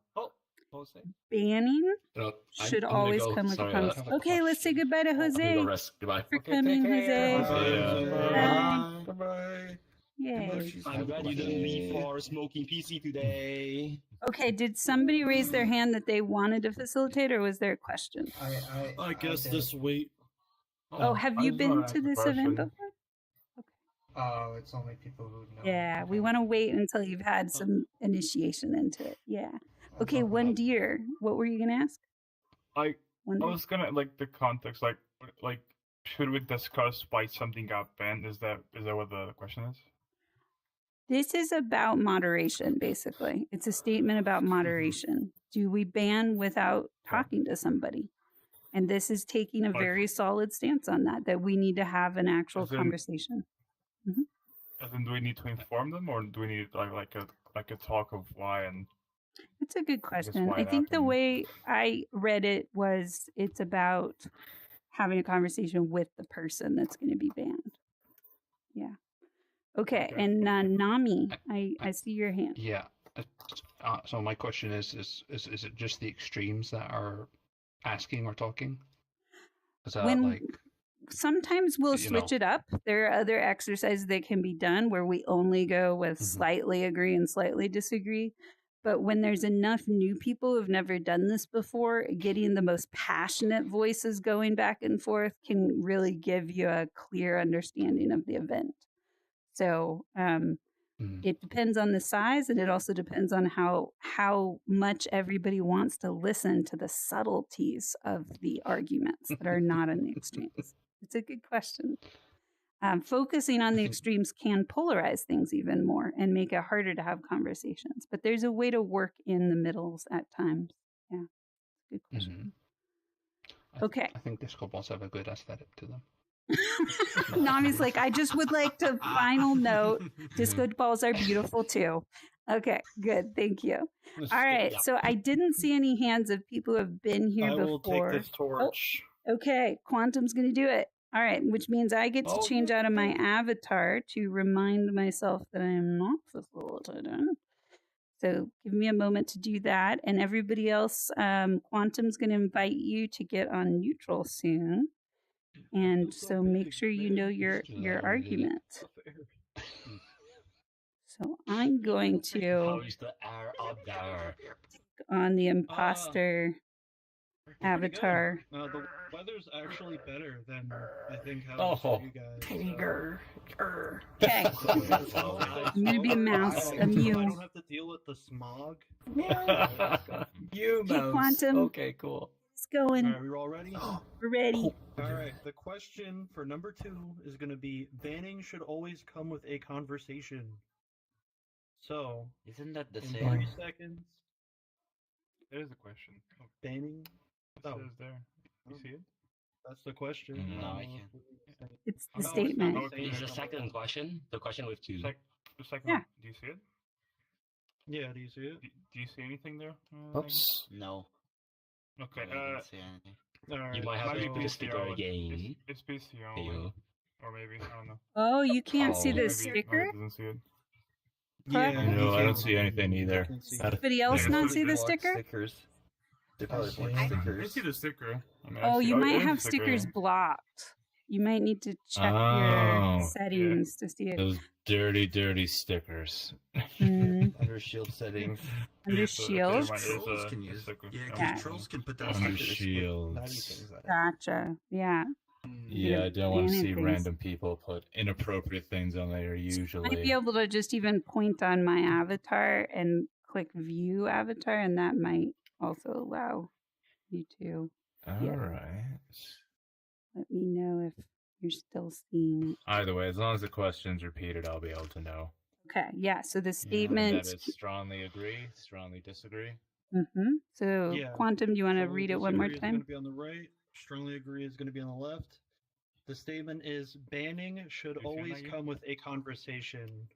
Jose? Banning No, should always come with a conversation. Okay, let's say goodbye to Jose. Goodbye. For coming, Jose. Bye. Bye. Bye-bye. Yay. I'm glad you didn't leave for smoking PC today. Okay, did somebody raise their hand that they wanted to facilitate, or was there a question? I guess this week. Oh, have you been to this event before? Oh, it's only people who know. Yeah, we want to wait until you've had some initiation into it. Yeah. Okay, one deer. What were you gonna ask? I was gonna like the context, like should we discuss why something got banned? Is that what the question is? This is about moderation, basically. It's a statement about moderation. Do we ban without talking to somebody? And this is taking a very solid stance on that we need to have an actual conversation. As in, do we need to inform them, or do we need like a talk of why? And that's a good question. I think the way I read it was it's about having a conversation with the person that's going to be banned. Yeah. Okay. And Naomi, I see your hand. Yeah. So my question is it just the extremes that are asking or talking? Is that sometimes we'll switch it up. There are other exercises that can be done where we only go with slightly agree and slightly disagree. But when there's enough new people who've never done this before, getting the most passionate voices going back and forth can really give you a clear understanding of the event. So it depends on the size, and it also depends on how much everybody wants to listen to the subtleties of the arguments that are not in the extremes. It's a good question. Focusing on the extremes can polarize things even more and make it harder to have conversations. But there's a way to work in the middles at times. Yeah, good question. Okay. I think disco balls have a good aesthetic to them. Nami's like, I just would like to final note, disco balls are beautiful too. Okay, good. Thank you. All right. So I didn't see any hands of people who have been here before. I will take this torch. Oh, okay. Quantum's going to do it. All right. Which means I get to change out of my avatar to remind myself that I am not facilitating. So give me a moment to do that. And everybody else, Quantum's going to invite you to get on neutral soon. And so make sure you know your argument. So I'm going to on the imposter avatar. The weather's actually better than I think how for you guys. Tiger. Okay. I'm gonna be a mouse. A mew. I don't have to deal with the smog. You mouse. Quantum. Okay, cool. It's going. All right, we're all ready? We're ready. All right, the question for number 2 is going to be, banning should always come with a conversation. So, isn't that the in same? 3 seconds. There's a question. Banning? It says there. You see it? That's the question. No, I can't. It's the statement. Is the second question the question with 2? The second one. Do you see it? Yeah, do you see it? Do you see anything there? Oops. No. Okay. I didn't see anything. You might have to put a sticker again. It's PC only. Or maybe, I don't know. Oh, you can't see the sticker? Doesn't see it. Yeah, no, I don't see anything either. Anybody else not see the sticker? Stickers. They probably want I stickers. see the sticker. I mean, Oh, you might I see have the sticker. stickers blocked. You might need to check your settings to see it. Those dirty stickers. Under shield settings. Under shield? Trolls can use. Yeah. Trolls can put that Under shields. Gotcha. Yeah. Yeah, I don't want to banning see things. random people put inappropriate things on there usually. Might be able to just even point on my avatar and click view avatar, and that might also allow you to. All right. Let me know if you're still seeing it. Either way, as long as the question's repeated, I'll be able to know. Okay, yeah. So the And statement. that is strongly agree, strongly disagree. So Yeah. Quantum, do you want to Strongly read it one more disagree is going time? to be on the right. Strongly agree is going to be on the left. The statement is, banning should always come with a conversation.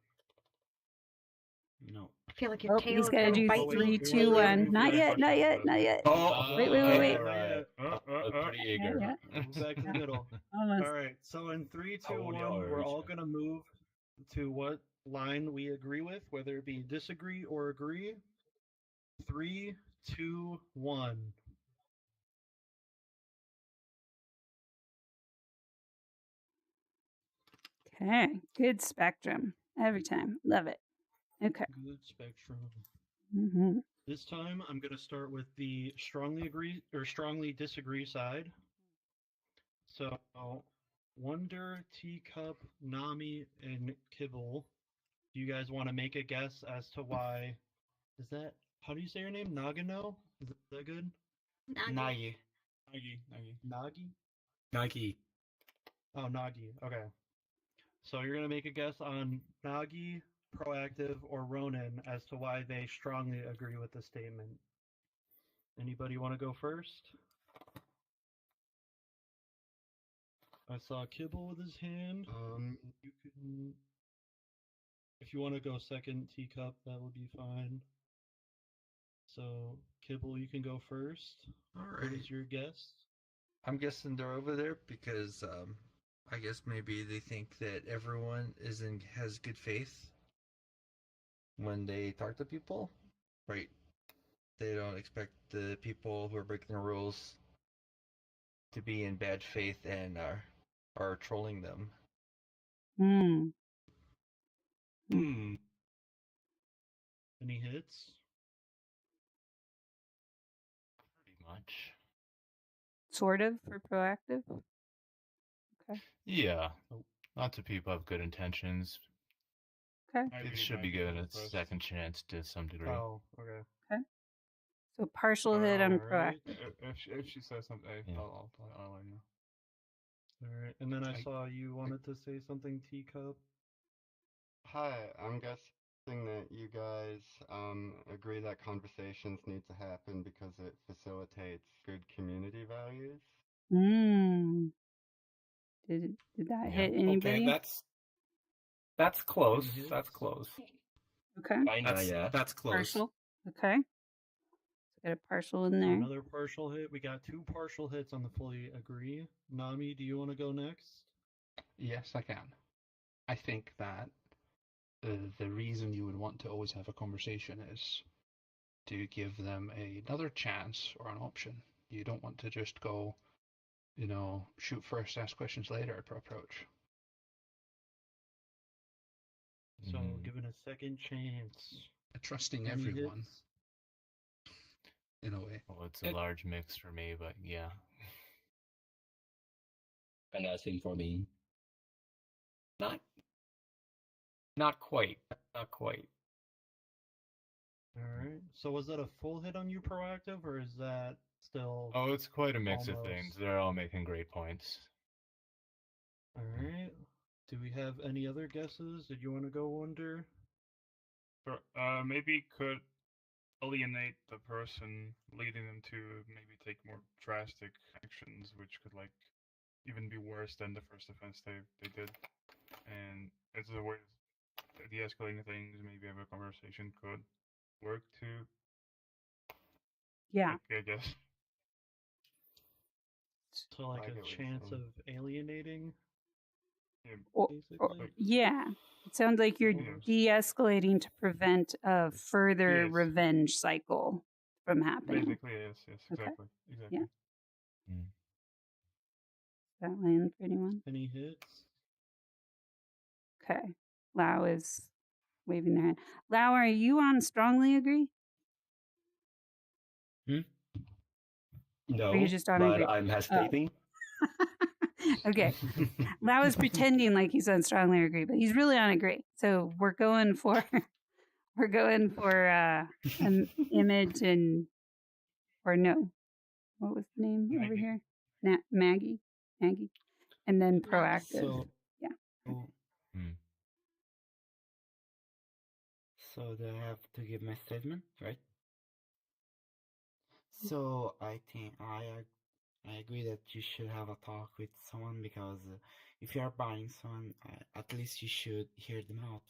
No. I feel like your Oh, tail he's is got to gonna do bite 3, me. 2, 1. Not yet, not yet, not yet. Wait. Right. Pretty eager. Yeah. Move back in the middle. Almost. All right, so in 3, 2, How old 1, are we're you? all going to move to what line we agree with, whether it be disagree or agree. 3, 2, 1. Okay, good spectrum. Every time. Love it. Okay. Good spectrum. Mm-hmm. This time, I'm going to start with the strongly agree or strongly disagree side. So, Wonder, Teacup, Nami, and Kibble. Do you guys want to make a guess as to why? Is that how do you say your name? Nagano? Is that good? Nagi. Nagi? Nagi. Oh, Nagi. Okay. So you're gonna make a guess on Nagi, Proactive, or Ronin as to why they strongly agree with the statement. Anybody want to go first? I saw Kibble with his hand. You can, if you want to go second, Teacup, that would be fine. So Kibble, you can go first. What Alrighty. is your guess? I'm guessing they're over there because I guess maybe they think that everyone has good faith when they talk to people, right? They don't expect the people who are breaking the rules to be in bad faith and are trolling them. Hmm. Any hits? Pretty much. Sort of for proactive. Okay. Yeah. Lots of people have good intentions. Okay. It should be given a second chance to some degree. Oh, okay. Okay. So partial hit on Alright. proactive. If she says something, I'll let you know. Alright, and then I saw you wanted to say something, Teacup. Hi, I'm guessing that you guys agree that conversations need to happen because it facilitates good community values. Hmm. Did that hit anybody? Okay, that's close. That's close. Okay. That's close. Partial. Okay. So got a partial in So there. another partial hit. We got 2 partial hits on the fully agree. Nami, do you want to go next? Yes, I can. I think that the reason you would want to always have a conversation is to give them another chance or an option. You don't want to just go, shoot first, ask questions later approach. So given a second chance. Trusting Any everyone. hits? In a way. Well, it's a large mix for me, but yeah. And I think for me. Not quite. Not quite. Alright. So was that a full hit on you, Proactive, or is that still... Oh, it's quite a mix of almost? things. They're all making great points. Alright. Do we have any other guesses? Did you want to go, Wonder? Maybe could alienate the person, leading them to maybe take more drastic actions, which could even be worse than the first offense they did. And it's a way of de-escalating things. Maybe have a conversation could work to. Yeah. I guess. So like a chance of alienating? Yeah. It sounds like you're de-escalating to prevent a further revenge cycle from happening. Basically, yes, exactly. Yeah. Does that land for anyone? Any hits? Okay. Lao is waving their hand. Lao, are you on strongly agree? No, Or you're just on but agree? I'm hesitating. Okay. Lao is pretending like he's on strongly agree, but he's really on agree. So we're going for an image and or no. What was the name over here? Maggie. And then proactive. So, yeah. So do I have to give my statement, right? So I think I agree that you should have a talk with someone because if you are buying someone, at least you should hear them out.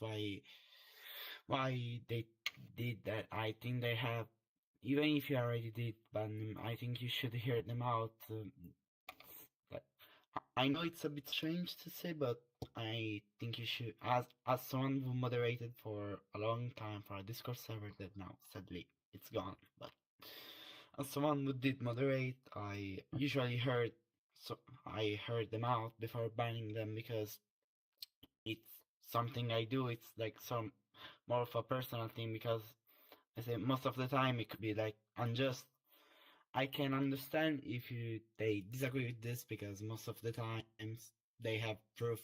Why they did that? I think they have, even if you already did ban them, I think you should hear them out. I know it's a bit strange to say, but I think you should, as someone who moderated for a long time for a Discord server that now sadly it's gone, but as someone who did moderate, I usually I heard them out before banning them because it's something I do. It's like some more of a personal thing, because I say most of the time it could be like unjust. I can understand if they disagree with this, because most of the times they have proof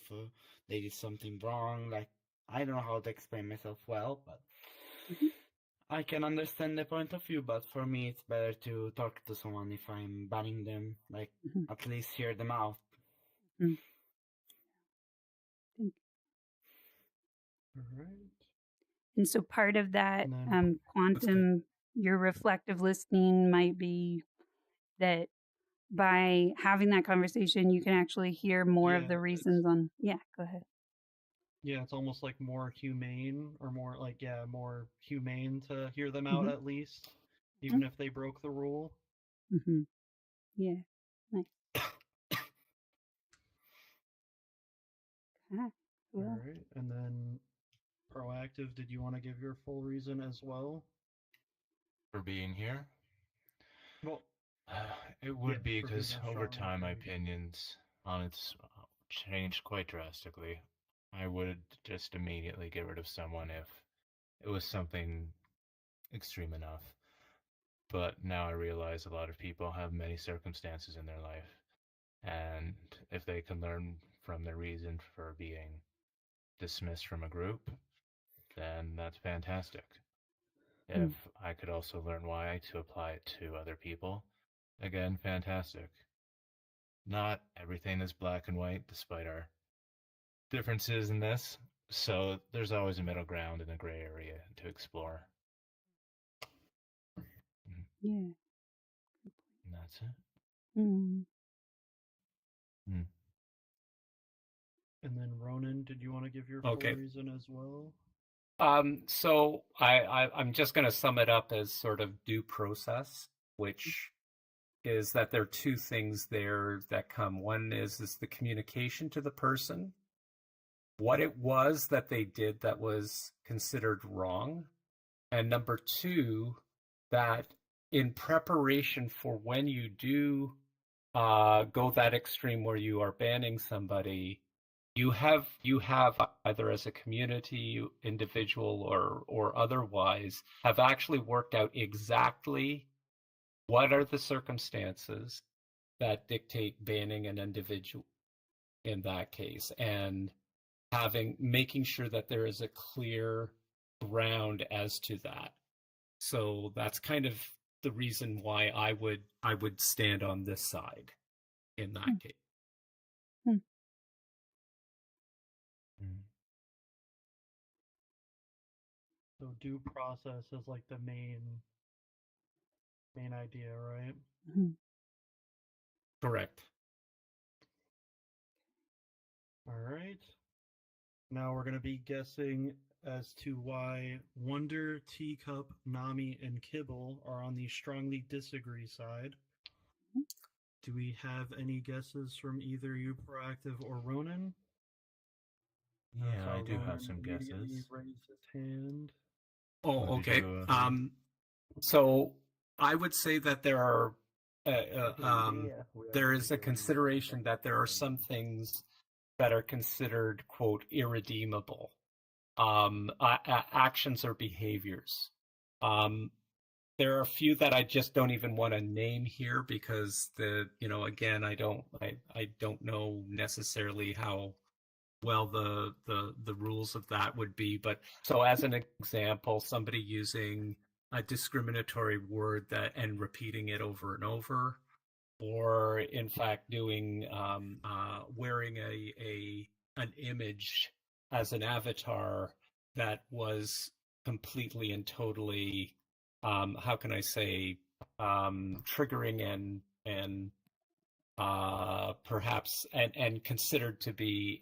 they did something wrong. Like, I don't know how to explain myself well, but I can understand the point of view. But for me, it's better to talk to someone if I'm banning them. Like, at least hear them out. All right. And so part of that And then quantum, your reflective listening might be that by having that conversation, you can actually hear more of the reasons on. Yeah, go ahead. Yeah, it's almost like more humane, or more like, more humane to hear them out at least, even if they broke the rule. Yeah, nice. All right, and then proactive, did you want to give your full reason as well? For being here? Well, it would be for because being a over strong time my agreed. opinions on it's changed quite drastically. I would just immediately get rid of someone if it was something extreme enough. But now I realize a lot of people have many circumstances in their life, and if they can learn from their reason for being dismissed from a group, then that's fantastic. If I could also learn why to apply it to other people, again, fantastic. Not everything is black and white, despite our differences in this, so there's always a middle ground and a gray area to explore. Yeah. And that's it. And then Ronin, did you want to give your full reason as well? So I'm just going to sum it up as sort of due process, which is that there are two things there that come. One is the communication to the person, what it was that they did that was considered wrong. And number two, that in preparation for when you do go that extreme where you are banning somebody, you have either as a community, individual, or otherwise, have actually worked out exactly what are the circumstances that dictate banning an individual in that case, and making sure that there is a clear ground as to that. So that's kind of the reason why I would stand on this side in that case. So due process is like the main idea, right? Correct. All right. Now we're going to be guessing as to why Wonder, Teacup, Nami, and Kibble are on the strongly disagree side. Do we have any guesses from either you, Proactive, or Ronin? Yeah, I do have some guesses. Raised his hand. Oh, okay. So I would say that there are there is a consideration that there are some things that are considered, quote, irredeemable actions or behaviors. There are a few that I just don't even want to name here because again, I don't know necessarily how well the rules of that would be. But so as an example, somebody using a discriminatory word and repeating it over and over, or in fact doing wearing an image as an avatar that was completely and totally how can I say triggering and perhaps and considered to be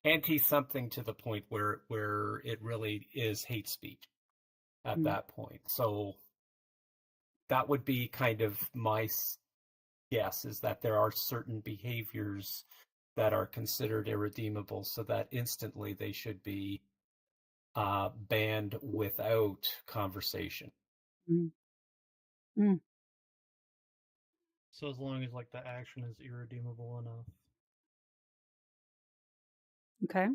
anti something to the point where it really is hate speech at that point. So that would be kind of my guess, is that there are certain behaviors that are considered irredeemable, so that instantly they should be banned without conversation. So as long as like the action is irredeemable enough. Okay.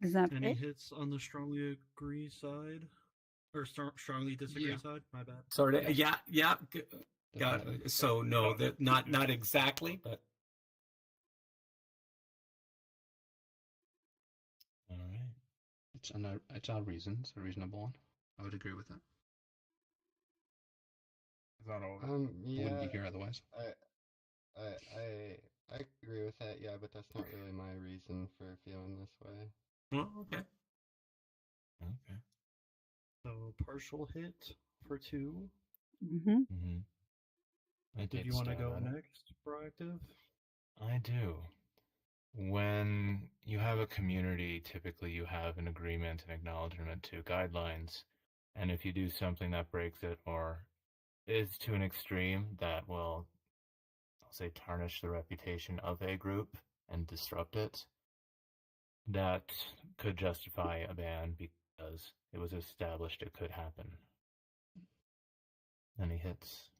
Does that Any fit? hits on the strongly agree side? Or strongly disagree side? My bad. Sort of. Yeah. Got it. So no, that not exactly, but. All right. It's our reason. It's a reasonable one. I would agree with that. It's not all. Yeah. Wouldn't be here otherwise. I agree with that. Yeah, but that's not really my reason for feeling this way. Oh, okay. Okay. So partial hit for 2. Mm-hmm. Did you want to go next, Proactive? I do. When you have a community, typically you have an agreement and acknowledgement to guidelines. And if you do something that breaks it or is to an extreme that will, I'll say, tarnish the reputation of a group and disrupt it, that could justify a ban because it was established it could happen. Any hits?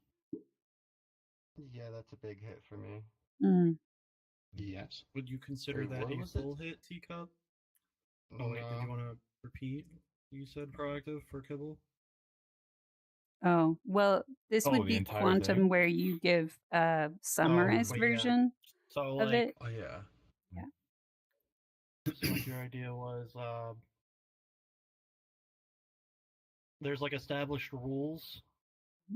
Yeah, that's a big hit for me. Yes. Would you consider that a full hit, Teacup? Oh, wait, did you want to repeat? You said Proactive for Kibble? Oh, well, this would be quantum where you give a summarized version of it. Oh, yeah. Yeah. So your idea was there's like established rules.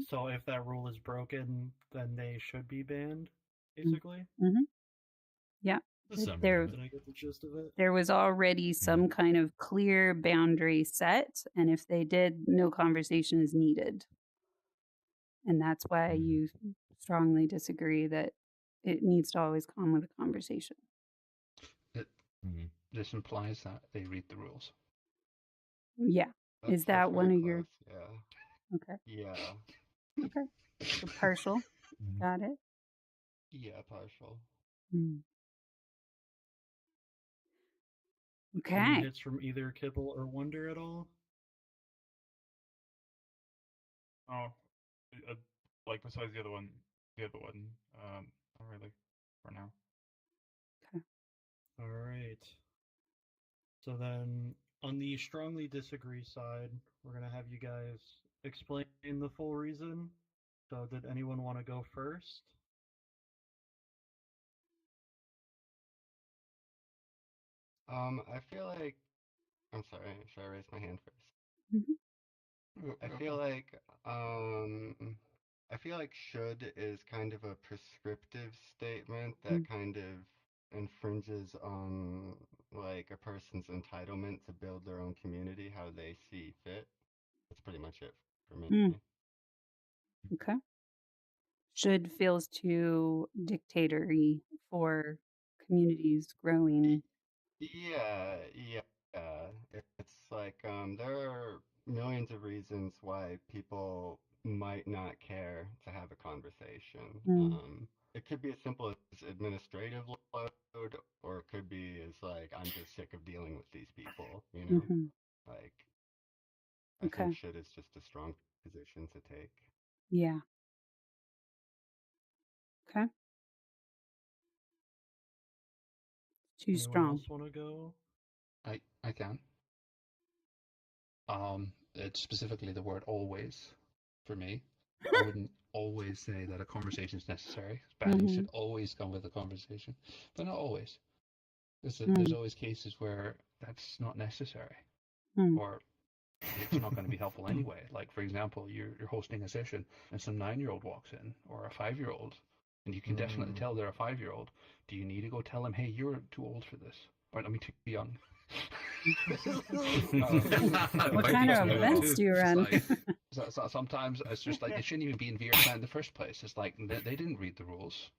So if that rule is broken, then they should be banned, basically? Mm-hmm. Yeah. Did I get the gist of it? There was already some kind of clear boundary set, and if they did, no conversation is needed. And that's why you strongly disagree that it needs to always come with a conversation. This implies that they read the rules. Yeah. Is that one of your... Yeah. Okay. Yeah. Okay. So partial. Got it. Yeah, partial. Okay. Any hits from either Kibble or Wonder at all? Oh, like besides the other one, not really for now. Okay. All right. So then, on the strongly disagree side, we're gonna have you guys explain the full reason. So, did anyone want to go first? I feel like... I'm sorry, should I raise my hand first? I feel like should is kind of a prescriptive statement that kind of infringes on like a person's entitlement to build their own community how they see fit. That's pretty much it for me. Okay. Should feels too dictatory for communities growing. Yeah. It's like there are millions of reasons why people might not care to have a conversation. It could be as simple as administrative load, or it could be as like I'm just sick of dealing with these people. Like I think should is just a strong position to take. Yeah. Okay. Too Anyone strong. else want to go? I can. It's specifically the word always for me. I wouldn't always say that a conversation is necessary. Banning should always come with a conversation, but not always. There's always cases where that's not necessary, or it's not going to be helpful anyway. Like, for example, you're hosting a session and some 9-year-old walks in, or a 5-year-old, and you can definitely tell they're a 5-year-old. Do you need to go tell them, hey, you're too old for this? Or, I mean, too young. What kind of events do you run? So sometimes it's just like, it shouldn't even be in VRChat in the first place. It's like, they didn't read the rules.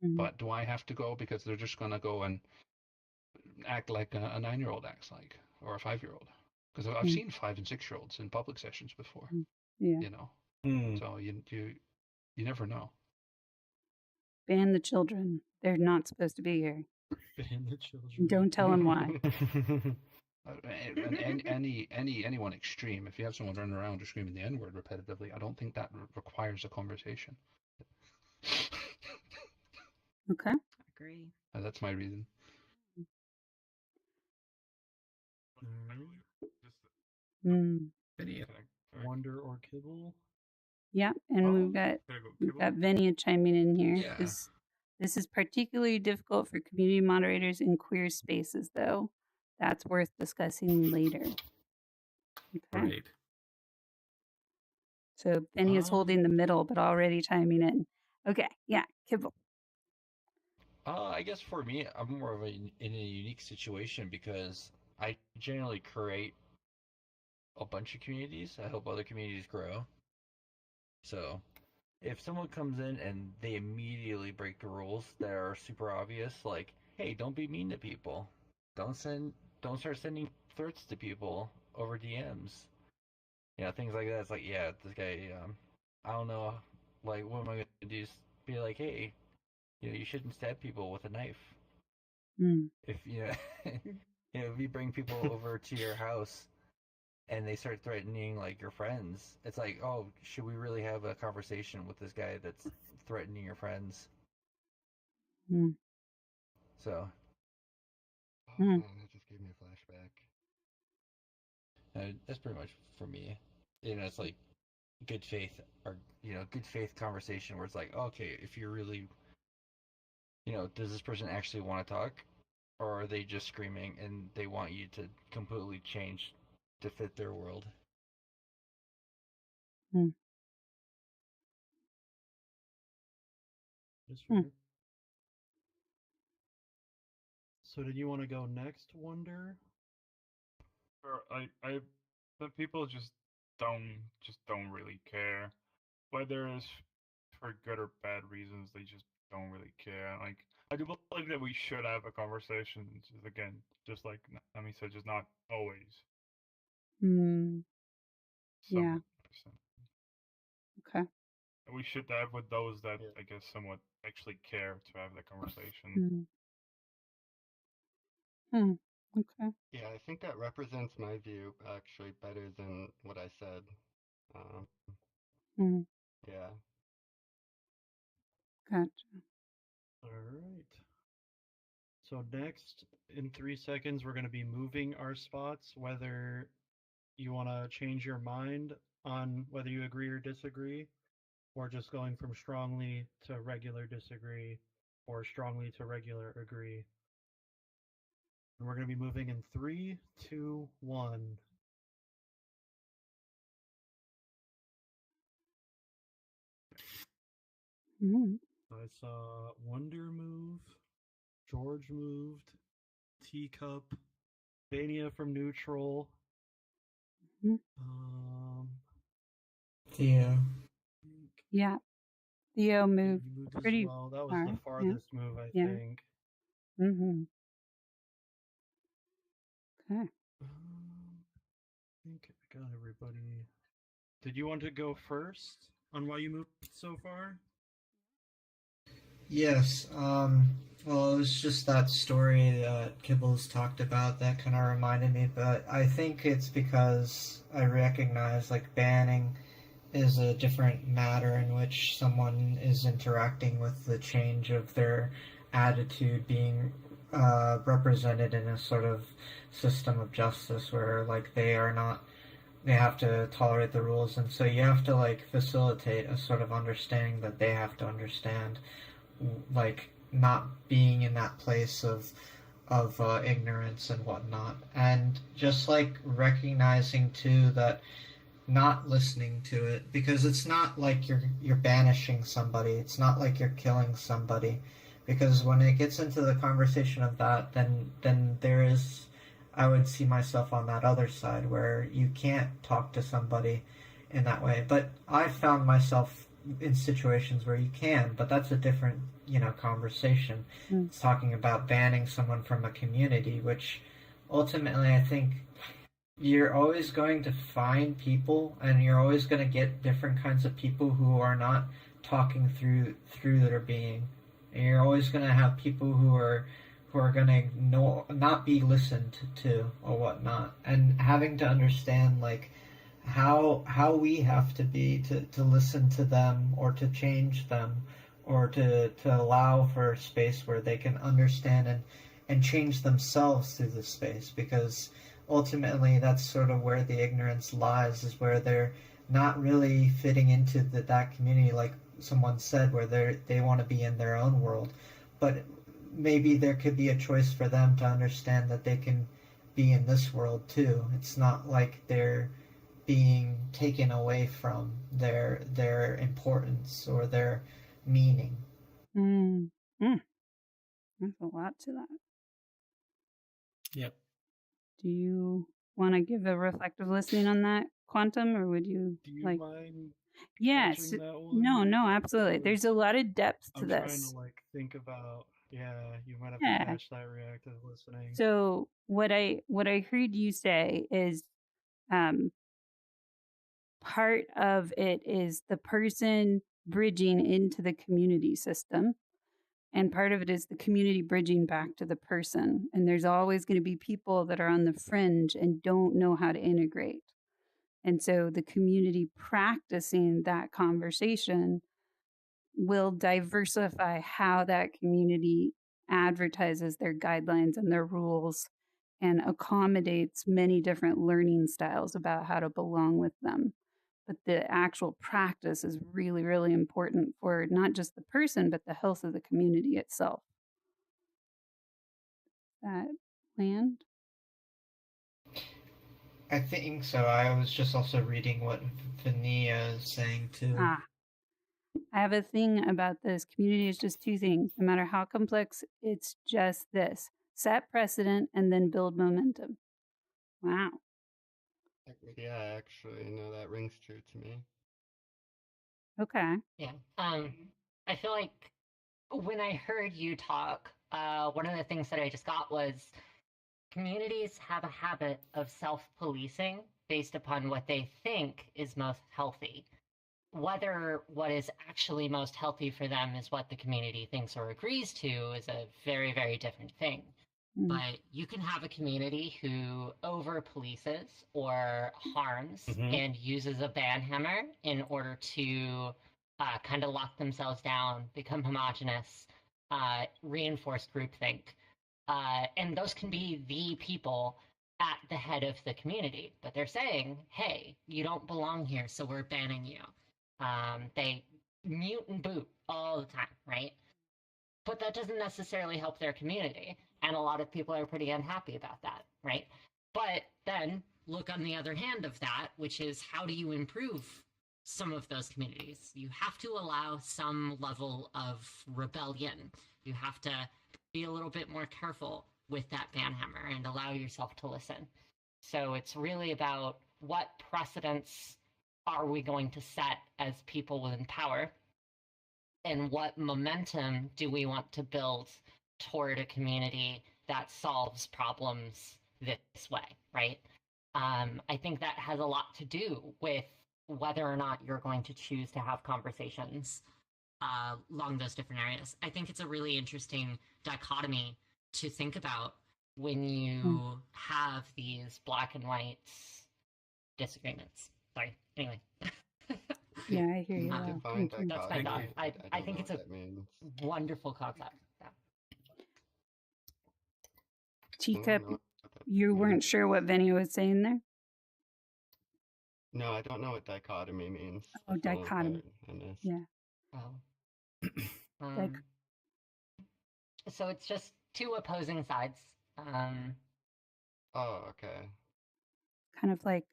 But do I have to go because they're just going to go and act like a 9-year-old acts like, or a 5-year-old? Because I've seen 5 and 6-year-olds in public sessions before. Yeah. You know, so you never know. Ban the children. They're not supposed to be here. Ban the children. Don't tell them why. Anyone extreme. If you have someone running around just screaming the N-word repetitively, I don't think that requires a conversation. Okay. Agree. That's my reason. Mm. Wonder or Kibble? Yeah, and we've got Venia chiming in here. Yeah. This is particularly difficult for community moderators in queer spaces, though. That's worth discussing later. Okay. Right. So Venia's holding the middle, but already chiming in. Okay, yeah, Kibble. I guess for me, I'm more of in a unique situation because I generally create a bunch of communities. I help other communities grow. So, if someone comes in and they immediately break the rules that are super obvious, like, hey, don't be mean to people. Don't start sending threats to people over DMs. You know, things like that. It's like, yeah, this guy, I don't know, like, what am I gonna do? Just be like, hey, you know, you shouldn't stab people with a knife. If you know, if you bring people over to your house and they start threatening like your friends, it's like, oh, should we really have a conversation with this guy that's threatening your friends? So, oh man, that just gave me a flashback. That's pretty much for me. You know, it's like good faith or good faith conversation where it's like, okay, if you're really, does this person actually want to talk, or are they just screaming and they want you to completely change to fit their world? So did you want to go next, Wonder? The people just don't really care, whether it's for good or bad reasons. They just don't really care. Like, I do believe that we should have a conversation. Just like Naomi said, just not always. Yeah. Okay. We should have with those that I guess somewhat actually care to have that conversation. Okay. Yeah, I think that represents my view actually better than what I said. Yeah. Gotcha. All right. So next, in 3 seconds, we're going to be moving our spots, whether you want to change your mind on whether you agree or disagree, or just going from strongly to regular disagree, or strongly to regular agree. And we're going to be moving in 3, 2, 1. I saw Wonder move, George moved, Teacup, Venia from neutral. Theo. Yeah. Theo moved pretty well. That was far. the farthest move, I think. Okay. I think I got everybody. Did you want to go first on why you moved so far? Yes. Well, it was just that story that Kibbles talked about that kind of reminded me, but I think it's because I recognize, like, banning is a different matter in which someone is interacting with the change of their attitude being represented in a sort of system of justice where, like, they have to tolerate the rules, and so you have to, like, facilitate a sort of understanding that they have to understand, like, not being in that place of ignorance and whatnot, and just, like, recognizing too that not listening to it, because it's not like you're banishing somebody, it's not like you're killing somebody, because when it gets into the conversation of that, then there is, I would see myself on that other side where you can't talk to somebody in that way. But I've found myself in situations where you can, but that's a different, conversation. It's talking about banning someone from a community, which ultimately I think you're always going to find people, and you're always going to get different kinds of people who are not talking through their being. And you're always going to have people who are going to not be listened to or whatnot, and having to understand, like, how we have to be to listen to them or to change them or to allow for a space where they can understand and change themselves through the space, because ultimately that's sort of where the ignorance lies, is where they're not really fitting into that community, like someone said, where they want to be in their own world. But maybe there could be a choice for them to understand that they can be in this world too. It's not like they're being taken away from their importance or their meaning. There's a lot to that. Yep. Do you want to give a reflective listening on that, Quantum, or would you, Do you like? mind? Yes. catching that one? No, absolutely. There's a lot of depth to I'm this. trying to think about. Yeah, you might have Yeah. to catch that reactive listening. So what I heard you say is, part of it is the person bridging into the community system, and part of it is the community bridging back to the person. And there's always going to be people that are on the fringe and don't know how to integrate. And so the community practicing that conversation will diversify how that community advertises their guidelines and their rules and accommodates many different learning styles about how to belong with them. But the actual practice is really, really important for not just the person, but the health of the community itself. That land? I think so. I was just also reading what Venia is saying too. I have a thing about this. Community is just two things. No matter how complex, it's just this. Set precedent and then build momentum. Wow. Yeah, actually, no, that rings true to me. Okay. Yeah. I feel like when I heard you talk, one of the things that I just got was communities have a habit of self-policing based upon what they think is most healthy. Whether what is actually most healthy for them is what the community thinks or agrees to is a very, very different thing. But you can have a community who over-polices or harms and uses a banhammer in order to kind of lock themselves down, become homogenous, reinforce groupthink. And those can be the people at the head of the community. But they're saying, hey, you don't belong here, so we're banning you. They mute and boot all the time, right? But that doesn't necessarily help their community. And a lot of people are pretty unhappy about that, right? But then look on the other hand of that, which is how do you improve some of those communities? You have to allow some level of rebellion. You have to be a little bit more careful with that banhammer and allow yourself to listen. So it's really about what precedents are we going to set as people within power, and what momentum do we want to build toward a community that solves problems this way, right? I think that has a lot to do with whether or not you're going to choose to have conversations along those different areas. I think it's a really interesting dichotomy to think about when you have these black and white disagreements. Sorry, anyway. Yeah, I hear you. That's my thought. I think it's a wonderful concept. Yeah. Teacup, you weren't sure what Venia was saying there? No, I don't know what dichotomy means. Oh, dichotomy. Yeah. So it's just two opposing sides. Oh, okay. Kind of like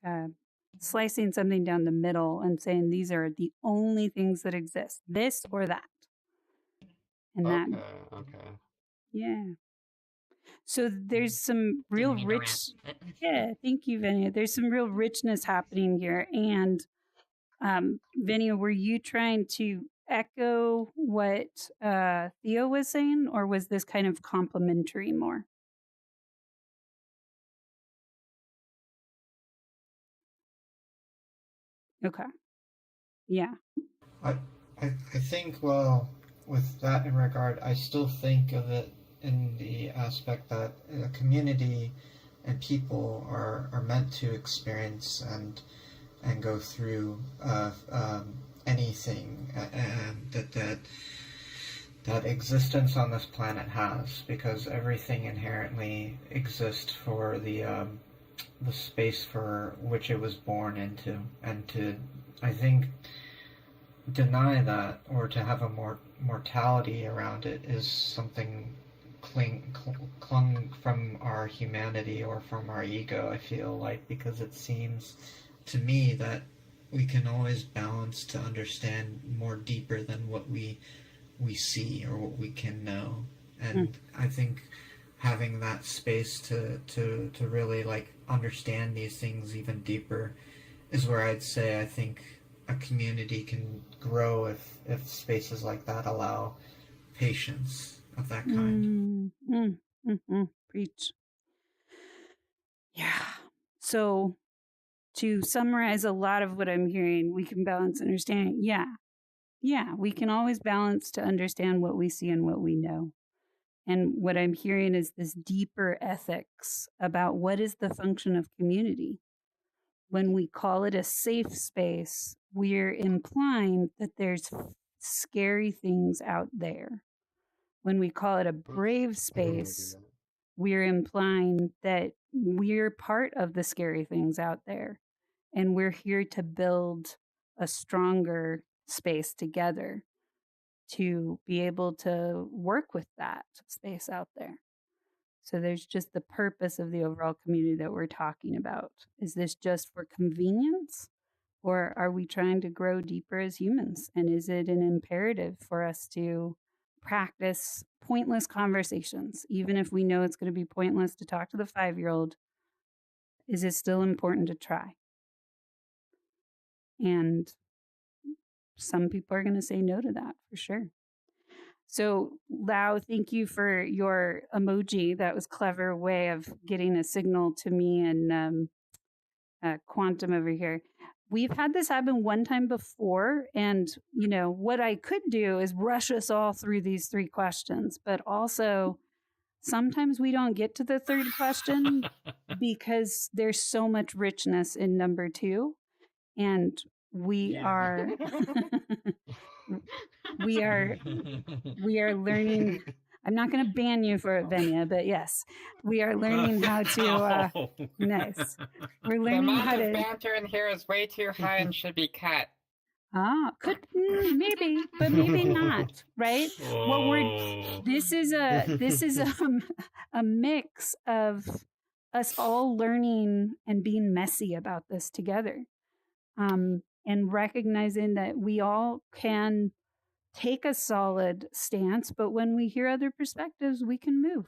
slicing something down the middle and saying these are the only things that exist, this or that. And that. Okay. Yeah. So there's some real rich. Yeah, thank you, Venia. There's some real richness happening here. And Venia, were you trying to echo what Theo was saying, or was this kind of complimentary more? Okay. Yeah. I think, well, with that in regard, I still think of it in the aspect that a community and people are meant to experience and go through anything that existence on this planet has, because everything inherently exists for the the space for which it was born into, and to, I think, deny that or to have a mortality around it is something clung from our humanity or from our ego, I feel like, because it seems to me that we can always balance to understand more deeper than what we see or what we can know. And I think having that space to really like understand these things even deeper is where I'd say I think a community can grow if spaces like that allow patience of that kind. Preach. Yeah. So to summarize a lot of what I'm hearing, we can balance understanding. Yeah, we can always balance to understand what we see and what we know. And what I'm hearing is this deeper ethics about what is the function of community. When we call it a safe space, we're implying that there's scary things out there. When we call it a brave space, we're implying that we're part of the scary things out there. And we're here to build a stronger space together to be able to work with that space out there. So there's just the purpose of the overall community that we're talking about. Is this just for convenience, or are we trying to grow deeper as humans? And is it an imperative for us to practice pointless conversations? Even if we know it's going to be pointless to talk to the 5-year-old, is it still important to try? And some people are going to say no to that for sure. So, Lao, thank you for your emoji. That was a clever way of getting a signal to me and Quantum over here. We've had this happen one time before, and what I could do is rush us all through these 3 questions, but also sometimes we don't get to the 3rd question because there's so much richness in number 2, and we are learning. I'm not going to ban you for it, Venia, but yes, we are learning how to. Nice. We're learning how to. The amount of banter in here is way too high and should be cut. Could maybe, but maybe not. Right? This is a mix of us all learning and being messy about this together, and recognizing that we all can take a solid stance, but when we hear other perspectives, we can move.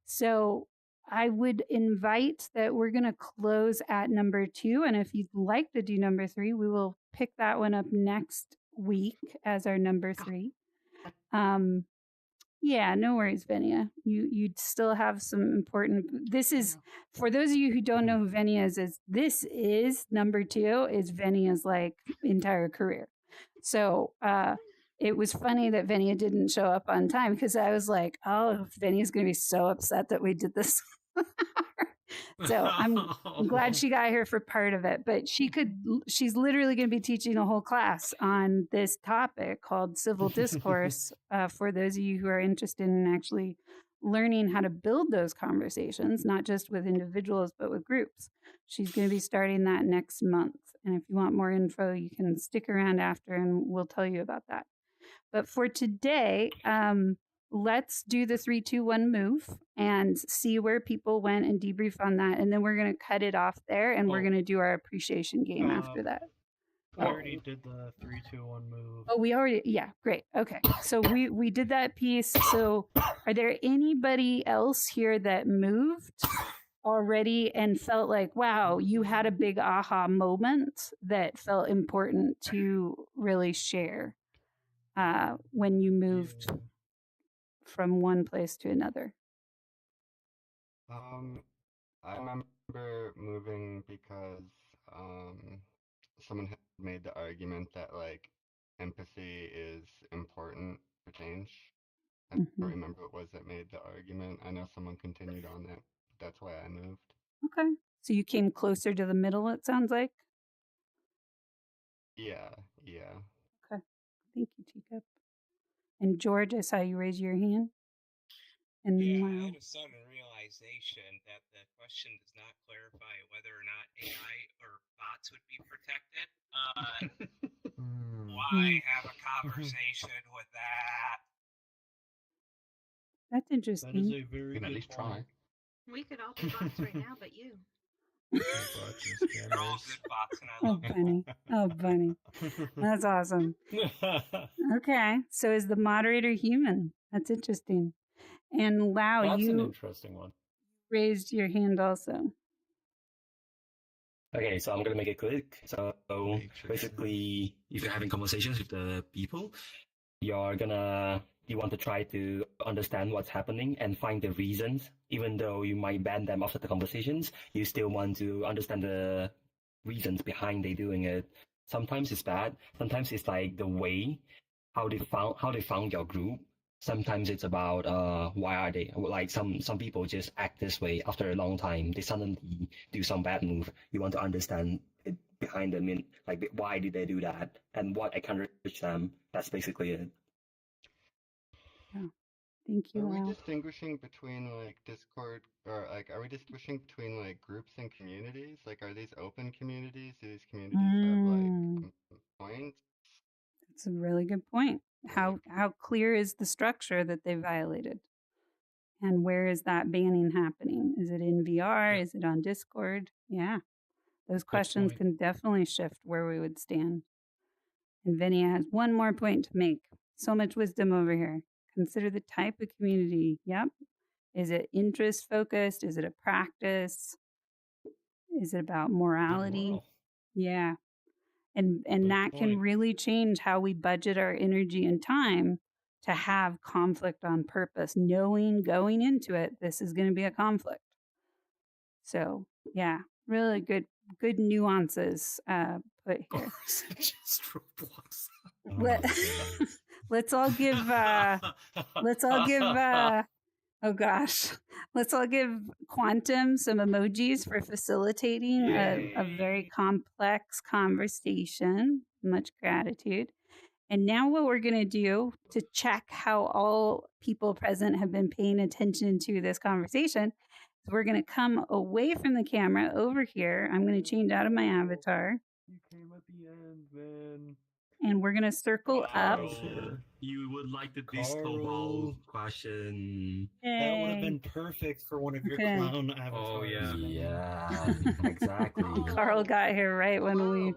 So I would invite that we're going to close at number 2. And if you'd like to do number 3, we will pick that one up next week as our number 3. Yeah, no worries, Venia. You'd still have some important. This is, for those of you who don't know who Venia is this is number 2 is Venia's like entire career. So, it was funny that Venia didn't show up on time because I was like, oh, Venia's going to be so upset that we did this. So I'm glad she got here for part of it, but she's literally going to be teaching a whole class on this topic called civil discourse for those of you who are interested in actually learning how to build those conversations, not just with individuals, but with groups. She's going to be starting that next month. And if you want more info, you can stick around after and we'll tell you about that. But for today, let's do the 3, 2, 1 move and see where people went and debrief on that. And then we're going to cut it off there and we're going to do our appreciation game after that. We already did the 3, 2, 1 move. Oh, yeah, great. Okay. So we did that piece. So are there anybody else here that moved already and felt like, wow, you had a big aha moment that felt important to really share when you moved from one place to another? I remember moving because someone had made the argument that like empathy is important for change. I don't remember what it was that made the argument. I know someone continued on that. That's why I moved. Okay. So you came closer to the middle, it sounds like? Yeah. Okay. Thank you, Teacup. And George, I saw you raise your hand. And I had a sudden realization realization that the question does not clarify whether or not AI or bots would be protected, why have a conversation with that? That's That is interesting. a very You can at good least try. We could all be bots right now, but you. Bots and They're all scammers. good bots, and I Oh, love them. Bunny. Oh, Bunny. That's awesome. Okay, so is the moderator human? That's interesting. And Lao, That's an you interesting one. raised your hand also. Okay, so I'm gonna make it quick. So basically, if you're having conversations with the people, you want to try to understand what's happening and find the reasons. Even though you might ban them after the conversations, you still want to understand the reasons behind they doing it. Sometimes it's bad. Sometimes it's like the way how they found your group. Sometimes it's about why are they like some people just act this way after a long time. They suddenly do some bad move. You want to understand it behind them, in like why did they do that and what I can reach them. That's basically it. Thank you, Are we Lao. distinguishing between like Discord or like are we distinguishing between like groups and communities? Like are these open communities? Do these communities have like points? That's a really good point. How clear is the structure that they violated? And where is that banning happening? Is it in VR? Is it on Discord? Yeah. Those questions can definitely shift where we would stand. And Venia has one more point to make. So much wisdom over here. Consider the type of community. Yep. Is it interest focused? Is it a practice? Is it about morality? Yeah. And that can really change how we budget our energy and time to have conflict on purpose, knowing going into it, this is going to be a conflict. So yeah, really good nuances put here. Just Roblox. Let's all give oh gosh, let's all give Quantum some emojis for facilitating a very complex conversation. Much gratitude. And now what we're going to do to check how all people present have been paying attention to this conversation is we're going to come away from the camera over here. I'm going to change out of my avatar. You came at the end, man. And we're going to circle up. You would like the disco ball question. That would have been perfect for one of your clown avatars. Oh yeah, exactly. Carl got here right when we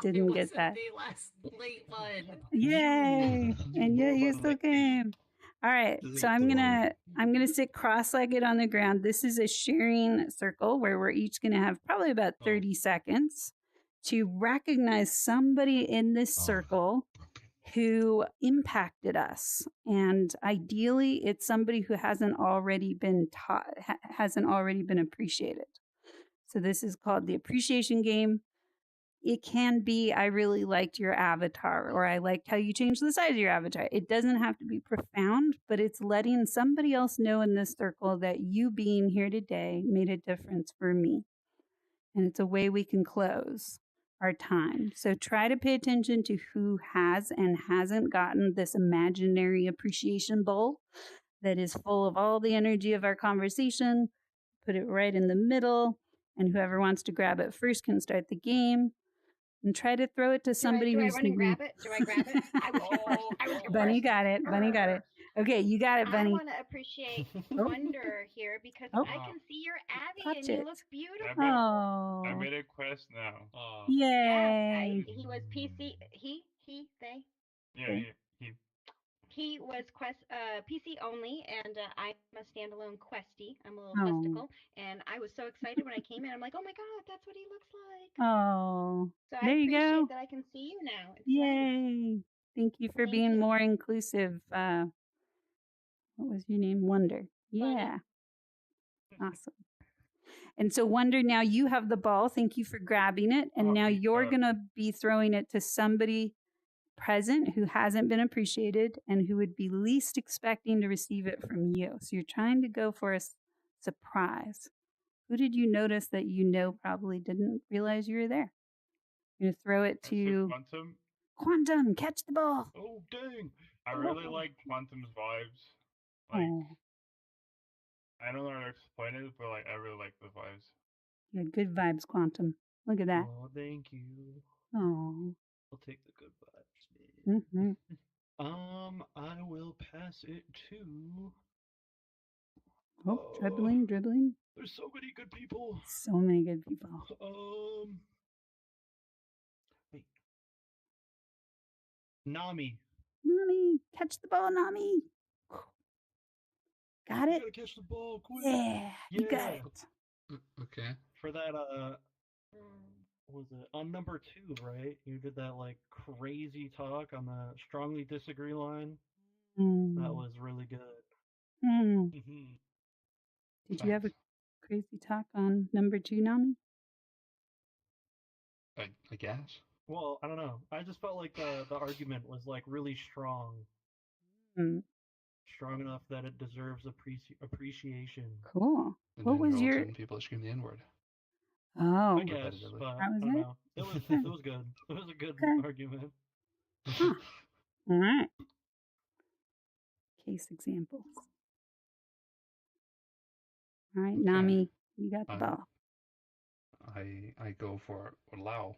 didn't get that. The last late one. Yay! And yet you still came. All right, so I'm gonna sit cross-legged on the ground. This is a sharing circle where we're each gonna have probably about 30 seconds to recognize somebody in this circle who impacted us. And ideally, it's somebody who hasn't already been taught, hasn't already been appreciated. So this is called the Appreciation Game. It can be, I really liked your avatar, or I liked how you changed the size of your avatar. It doesn't have to be profound, but it's letting somebody else know in this circle that you being here today made a difference for me. And it's a way we can close our time. So try to pay attention to who has and hasn't gotten this imaginary appreciation bowl that is full of all the energy of our conversation. Put it right in the middle, and whoever wants to grab it first can start the game. And try to throw it to somebody Do I who's... run and grab it? Do I grab it? I will get first. I will get Bunny first. got it. Bunny got it. Okay, you got it, Bunny. I want to appreciate Wonder here because I can see your Abby and you look beautiful. I made a quest now. Yay! Yes, he was PC. They. Yeah, He was PC only, and I'm a standalone questie. I'm a little questicle, and I was so excited when I came in. I'm like, oh my god, that's what he looks like. Oh, So there I you appreciate go. that I can see you now. It's Yay! nice. Thank you for being more inclusive. What was your name? Wonder. Yeah. Awesome. And so, Wonder, now you have the ball. Thank you for grabbing it. And now you're going to be throwing it to somebody present who hasn't been appreciated and who would be least expecting to receive it from you. So you're trying to go for a surprise. Who did you notice that probably didn't realize you were there? You're going to throw it to Quantum. Quantum, catch the ball. Oh, dang. I really like Quantum's vibes. Like, I don't know how to explain it, but like I really like the vibes. Yeah, good vibes, Quantum. Look at that. Oh, thank you. Oh. I'll take the good vibes, man. Mm-hmm. I will pass it to. Oh, dribbling. There's so many good people. So many good people. Wait. Nami, catch the ball, Nami. Got it? You gotta catch the ball, quick. Yeah, you got it. Okay. For that, what was it on number 2, right? You did that like crazy talk on the strongly disagree line. That was really good. Did you have a crazy talk on number 2, Nami? I guess. Well, I don't know. I just felt like the argument was like really strong. Strong enough that it deserves appreciation. Cool. And What then was you're your? also people that scream the N-word. Oh, I guess, but that was I don't it. know. It was good. It was a good argument. Huh. All right. Case examples. All right, Nami, you got the ball. I go for Lao.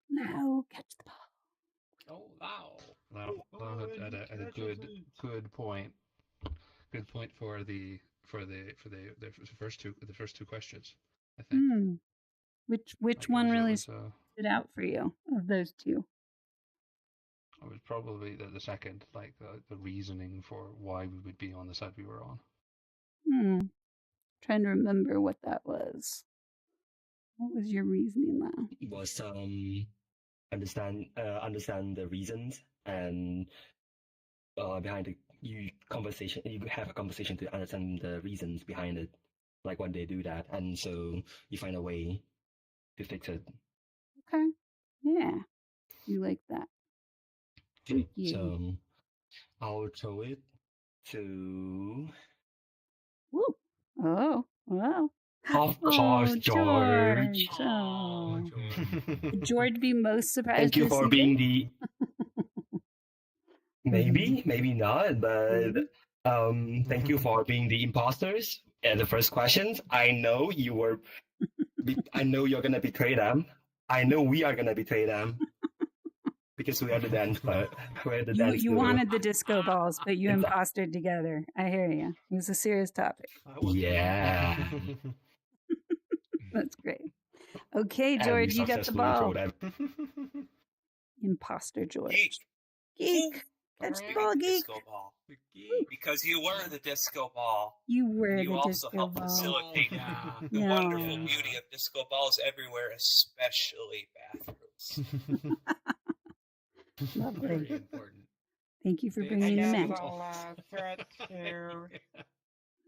No, catch the ball. Oh, wow. Lao had a good point. Good point for the first two questions, I think. Which one really stood out for you of those two? It was probably the second, like the reasoning for why we would be on the side we were on. Trying to remember what that was. What was your reasoning, Lao? It was understand the reasons and behind the conversation. You have a conversation to understand the reasons behind it, like when they do that, and so you find a way to fix it. Okay. Yeah. You like that. Thank you. So I'll throw it to. Woo. Oh. Wow. Of course, George. Oh. Would George be most surprised? Thank you for being the. Maybe not, but thank you for being the imposters at the first questions. I know you were. I know you're gonna betray them. I know we are gonna betray them. Because we are the dance, you wanted the disco balls, but you impostered together. I hear you. It was a serious topic. Yeah. That's great. Okay, George, you got the ball. Imposter George. Geek. Catch the ball, Geek. Disco ball. Because you were the disco ball. You were you the also disco helped ball. facilitate the wonderful beauty of disco balls everywhere, especially bathrooms. Lovely. Very important. Thank you for bringing them in. I'll throw it to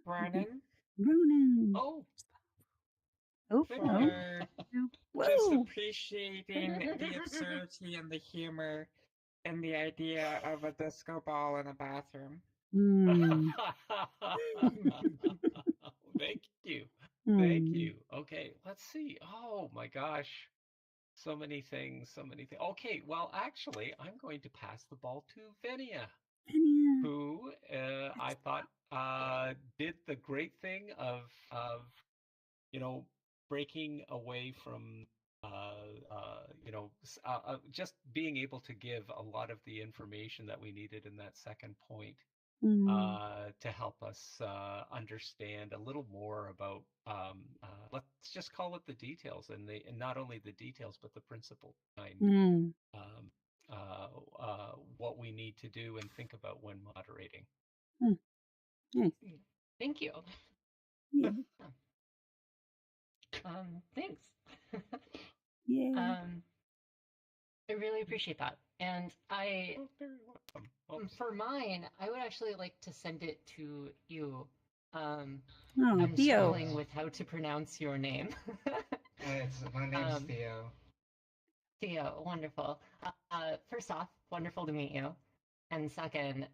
Ronin. Ronin. Oh. For Whoa. just appreciating the absurdity and the humor and the idea of a disco ball in a bathroom. Thank you. Thank you. Okay, let's see. Oh my gosh. So many things. Okay, well, actually, I'm going to pass the ball to Venia, who I thought did the great thing of breaking away from just being able to give a lot of the information that we needed in that second point to help us understand a little more about let's just call it the details and not only the details but the principle behind what we need to do and think about when moderating. Nice. Thank you. Yeah. Thanks. Yeah. I really appreciate that. And I, for mine, I would actually like to send it to you. I'm Theo. struggling with how to pronounce your name. My name's Theo. Theo, wonderful. First off, wonderful to meet you. And second,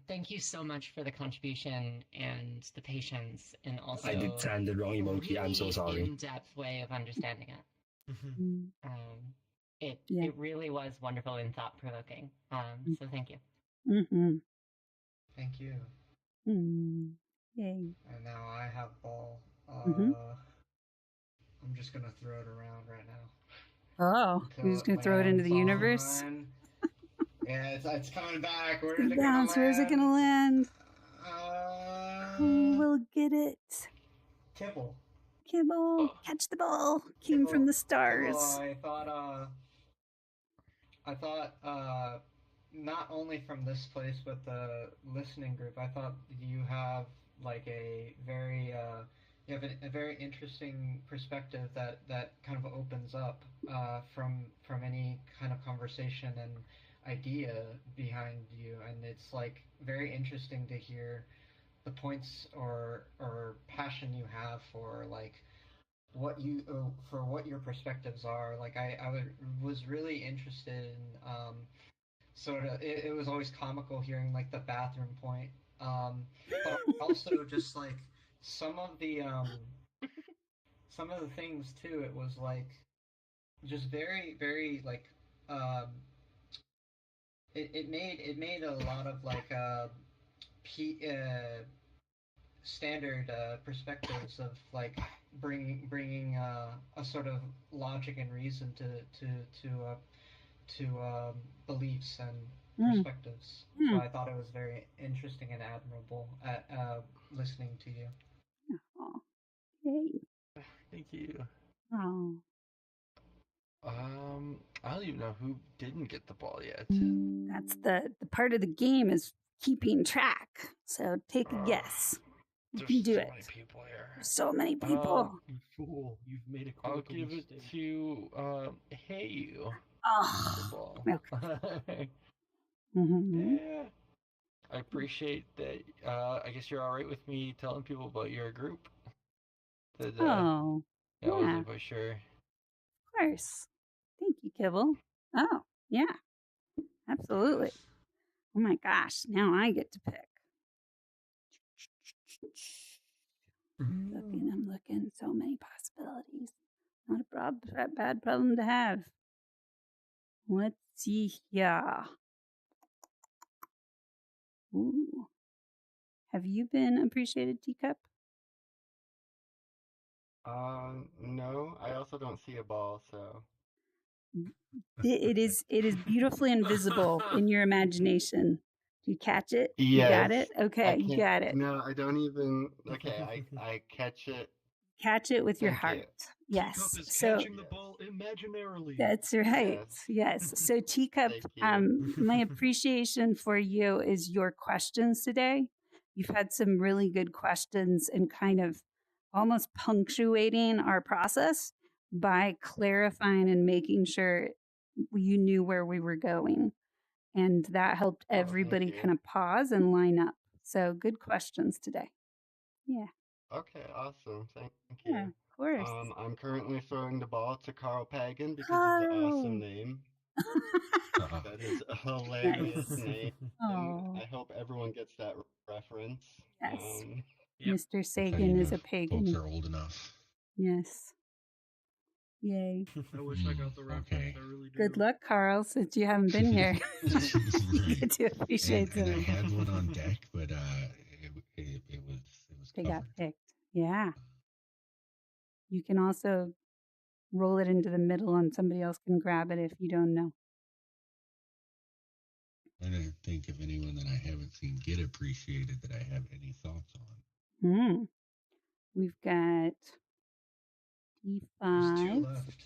thank you so much for the contribution and the patience, and also I did send the wrong emoji. really I'm so sorry. in-depth way of understanding it. It really was wonderful and thought-provoking. So thank you. Mm-hmm. Thank you. Yay. And now I have ball. Mhm. I'm just gonna throw it around right now. Oh, you're just gonna throw it into the universe? Yeah, it's coming back. Where's It's it gonna gonna bounce. Where's it land? gonna land? Who will get it? Kibble. Kibble, catch the ball. Came from the stars. Kibble, I thought not only from this place but the listening group, I thought you have like a very you have a very interesting perspective that kind of opens up from any kind of conversation and idea behind you, and it's like very interesting to hear the points or passion you have for like what you for what your perspectives are. Like was really interested in sort of it was always comical hearing like the bathroom point, but also just like some of the things too. It was like just very very like it made a lot of like standard perspectives of like bringing a sort of logic and reason to beliefs and perspectives. So I thought it was very interesting and admirable at listening to you. Oh, yay! Thank you. Oh, I don't even know who didn't get the ball yet. that's the part of the game is keeping track. So take a guess. You can do it. Many people here. There's so many people. You fool! You've made a I'll critical give mistake. it to Hey. Oh, Okay. Mm-hmm. Yeah. I appreciate that. I guess you're all right with me telling people about your group. That, Oh, I yeah. wasn't quite sure. Of course. Thank you, Kibble. Oh, yeah. Absolutely. Oh my gosh, now I get to pick. I'm looking. So many possibilities. Not a bad problem to have. Let's see here. Ooh. Have you been appreciated, Teacup? No. I also don't see a ball, so. It is beautifully invisible in your imagination. Do you catch it? Yes. You got it? Okay, you got it. No, I don't even. Okay, I catch it. Catch it with your Thank heart. you. Yes. Teacup is So catching the ball imaginarily. that's right. Yes. So Teacup, my appreciation for you is your questions today. You've had some really good questions and kind of almost punctuating our process by clarifying and making sure you knew where we were going. And that helped everybody kind of pause and line up. So good questions today. Yeah. Okay, awesome. Thank you. Yeah, of course. I'm currently throwing the ball to Carl Pagan because of the awesome name. That is a hilarious name. Oh. I hope everyone gets that reference. Yes. Mr. Sagan is a pagan. Folks are old enough. Yes. Yay. I wish I got the reference. I really do. Good luck, Carl, since you haven't been here. You get to appreciate and I them. had one on deck, but it was They covered. got picked. Yeah. You can also roll it into the middle and somebody else can grab it if you don't know. I don't think of anyone that I haven't seen get appreciated that I have any thoughts on. We've got There's two D5. left.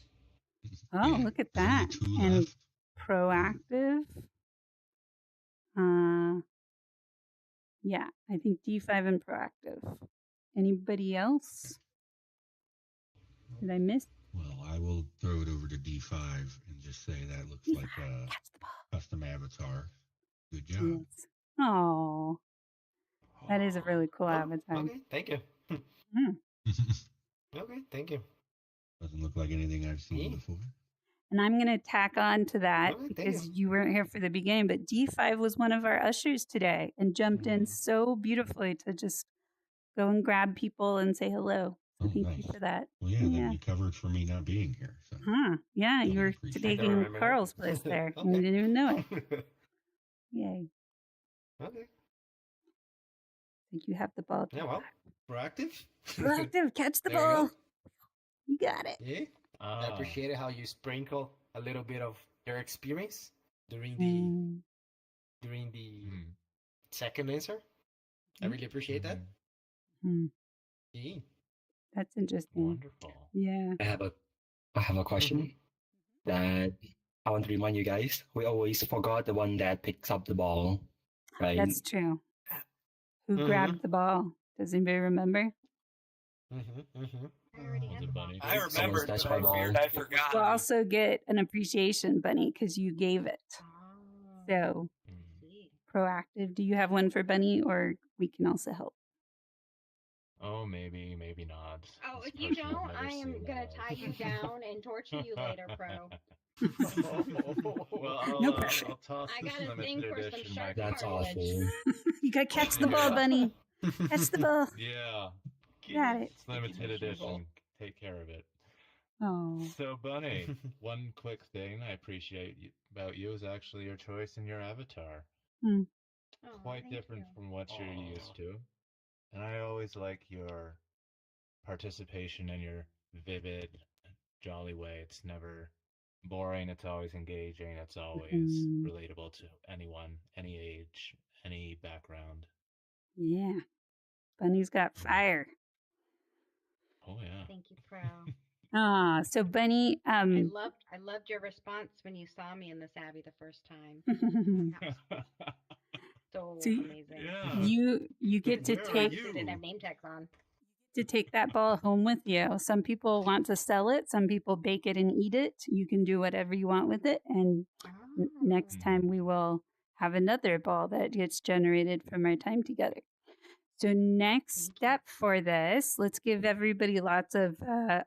Oh, look at that. And proactive. Yeah, I think D5 and proactive. Anybody else? Did I miss? Well, I will throw it over to D5 and just say that looks like a custom avatar. Good job. Yes. Oh, that is a really cool avatar. Okay, thank you. Mm. Okay, thank you. Doesn't look like anything I've seen before. And I'm going to tack on to that Okay, thank because you weren't here for the beginning, but D5 was one of our ushers today and jumped in so beautifully to just go and grab people and say hello. So thank you for that. Well, yeah, then you covered for me not being here. So. Yeah, you were appreciate it. taking remember Carl's that. place there. Okay. And you didn't even know it. Yay. Okay. think you have the ball. Yeah, well, proactive. Proactive, catch the There you ball. go. You got it. Yeah. I appreciated how you sprinkle a little bit of their experience during the second answer. I really appreciate that. Yeah. That's interesting. Wonderful. Yeah. I have a question that I want to remind you guys. We always forgot the one that picks up the ball, right? That's true. Who grabbed the ball? Does anybody remember? I remembered, but I feared I forgot. We'll also get an appreciation Bunny because you gave it. So, proactive. Do you have one for Bunny, or we can also help? Oh, maybe not. Oh, This if you person I've don't, never I am seen gonna live. tie you down and torture you later, Pro. Well, I'll, No pressure. I'll toss I this got a thing limited for some edition shark That's cartilage. awful. You got to catch the ball, Bunny. Catch the ball. Yeah. Got it. It's limited edition. Take care of it. Oh. So, Bunny, one quick thing I appreciate about you is actually your choice in your avatar. Quite different from what you're used to. And I always like your participation in your vivid, jolly way. It's never boring, it's always engaging, it's always relatable to anyone, any age, any background. Yeah. Bunny's got fire. Oh, yeah. Thank you, Pro. So Bunny, I loved your response when you saw me in this Abbey the first time. That was so See, amazing. you get to take Didn't have name tags on. that ball home with you. Some people want to sell it. Some people bake it and eat it. You can do whatever you want with it. And next time we will have another ball that gets generated from our time together. So next step for this, let's give everybody lots of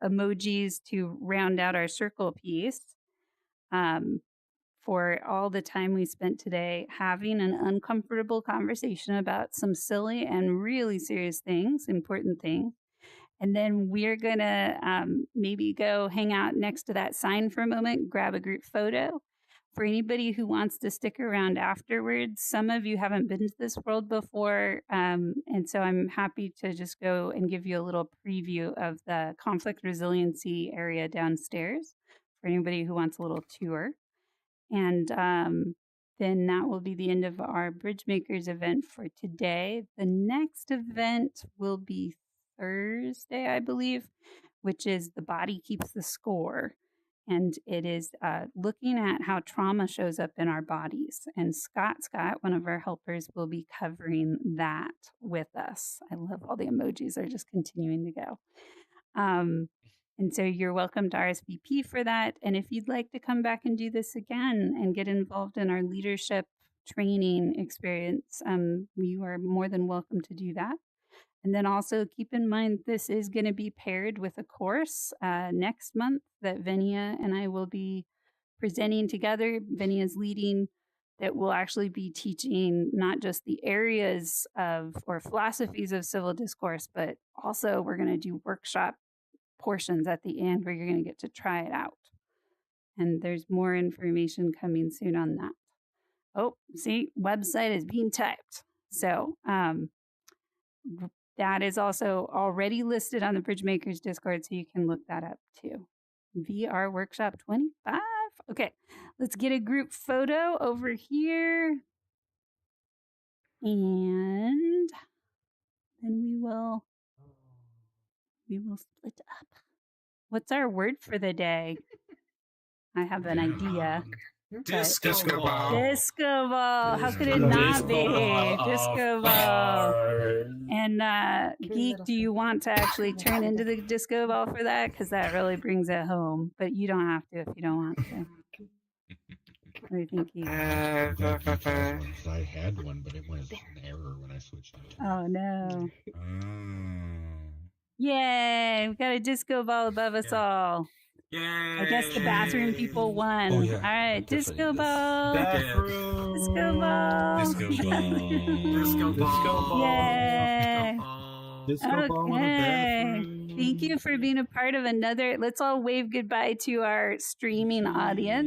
emojis to round out our circle piece. For all the time we spent today having an uncomfortable conversation about some silly and really serious things, important things. And then we're going to maybe go hang out next to that sign for a moment, grab a group photo. For anybody who wants to stick around afterwards, some of you haven't been to this world before, and so I'm happy to just go and give you a little preview of the conflict resiliency area downstairs for anybody who wants a little tour. And then that will be the end of our Bridgemakers event for today. The next event will be Thursday, I believe, which is The Body Keeps the Score. And it is looking at how trauma shows up in our bodies. And Scott, one of our helpers, will be covering that with us. I love all the emojis. They're just continuing to go. And so you're welcome to RSVP for that. And if you'd like to come back and do this again and get involved in our leadership training experience, you are more than welcome to do that. And then also keep in mind, this is going to be paired with a course next month that Venia and I will be presenting together. Venia's leading, that will actually be teaching not just the areas of or philosophies of civil discourse, but also we're going to do workshop portions at the end where you're going to get to try it out. And there's more information coming soon on that. Oh, see, website is being typed. So that is also already listed on the Bridgemakers Discord, so you can look that up too. VR Workshop 25. Okay, let's get a group photo over here. And then we will split up. What's our word for the day? I have an idea. Disco ball. Disco ball. How could it not be? Disco ball. And Geek, do you want to actually turn into the disco ball for that? Because that really brings it home. But you don't have to if you don't want to. What do you think, Geek? I had one, but it went an error when I switched it. Oh, no. Yay! We got a disco ball above us all. Yay! I guess the bathroom people won. Oh, yeah. All right, disco ball. Bathroom. Disco ball. Disco ball. Disco ball. Yay! Disco ball in the bathroom. Thank you for being a part of another. Let's all wave goodbye to our streaming audience.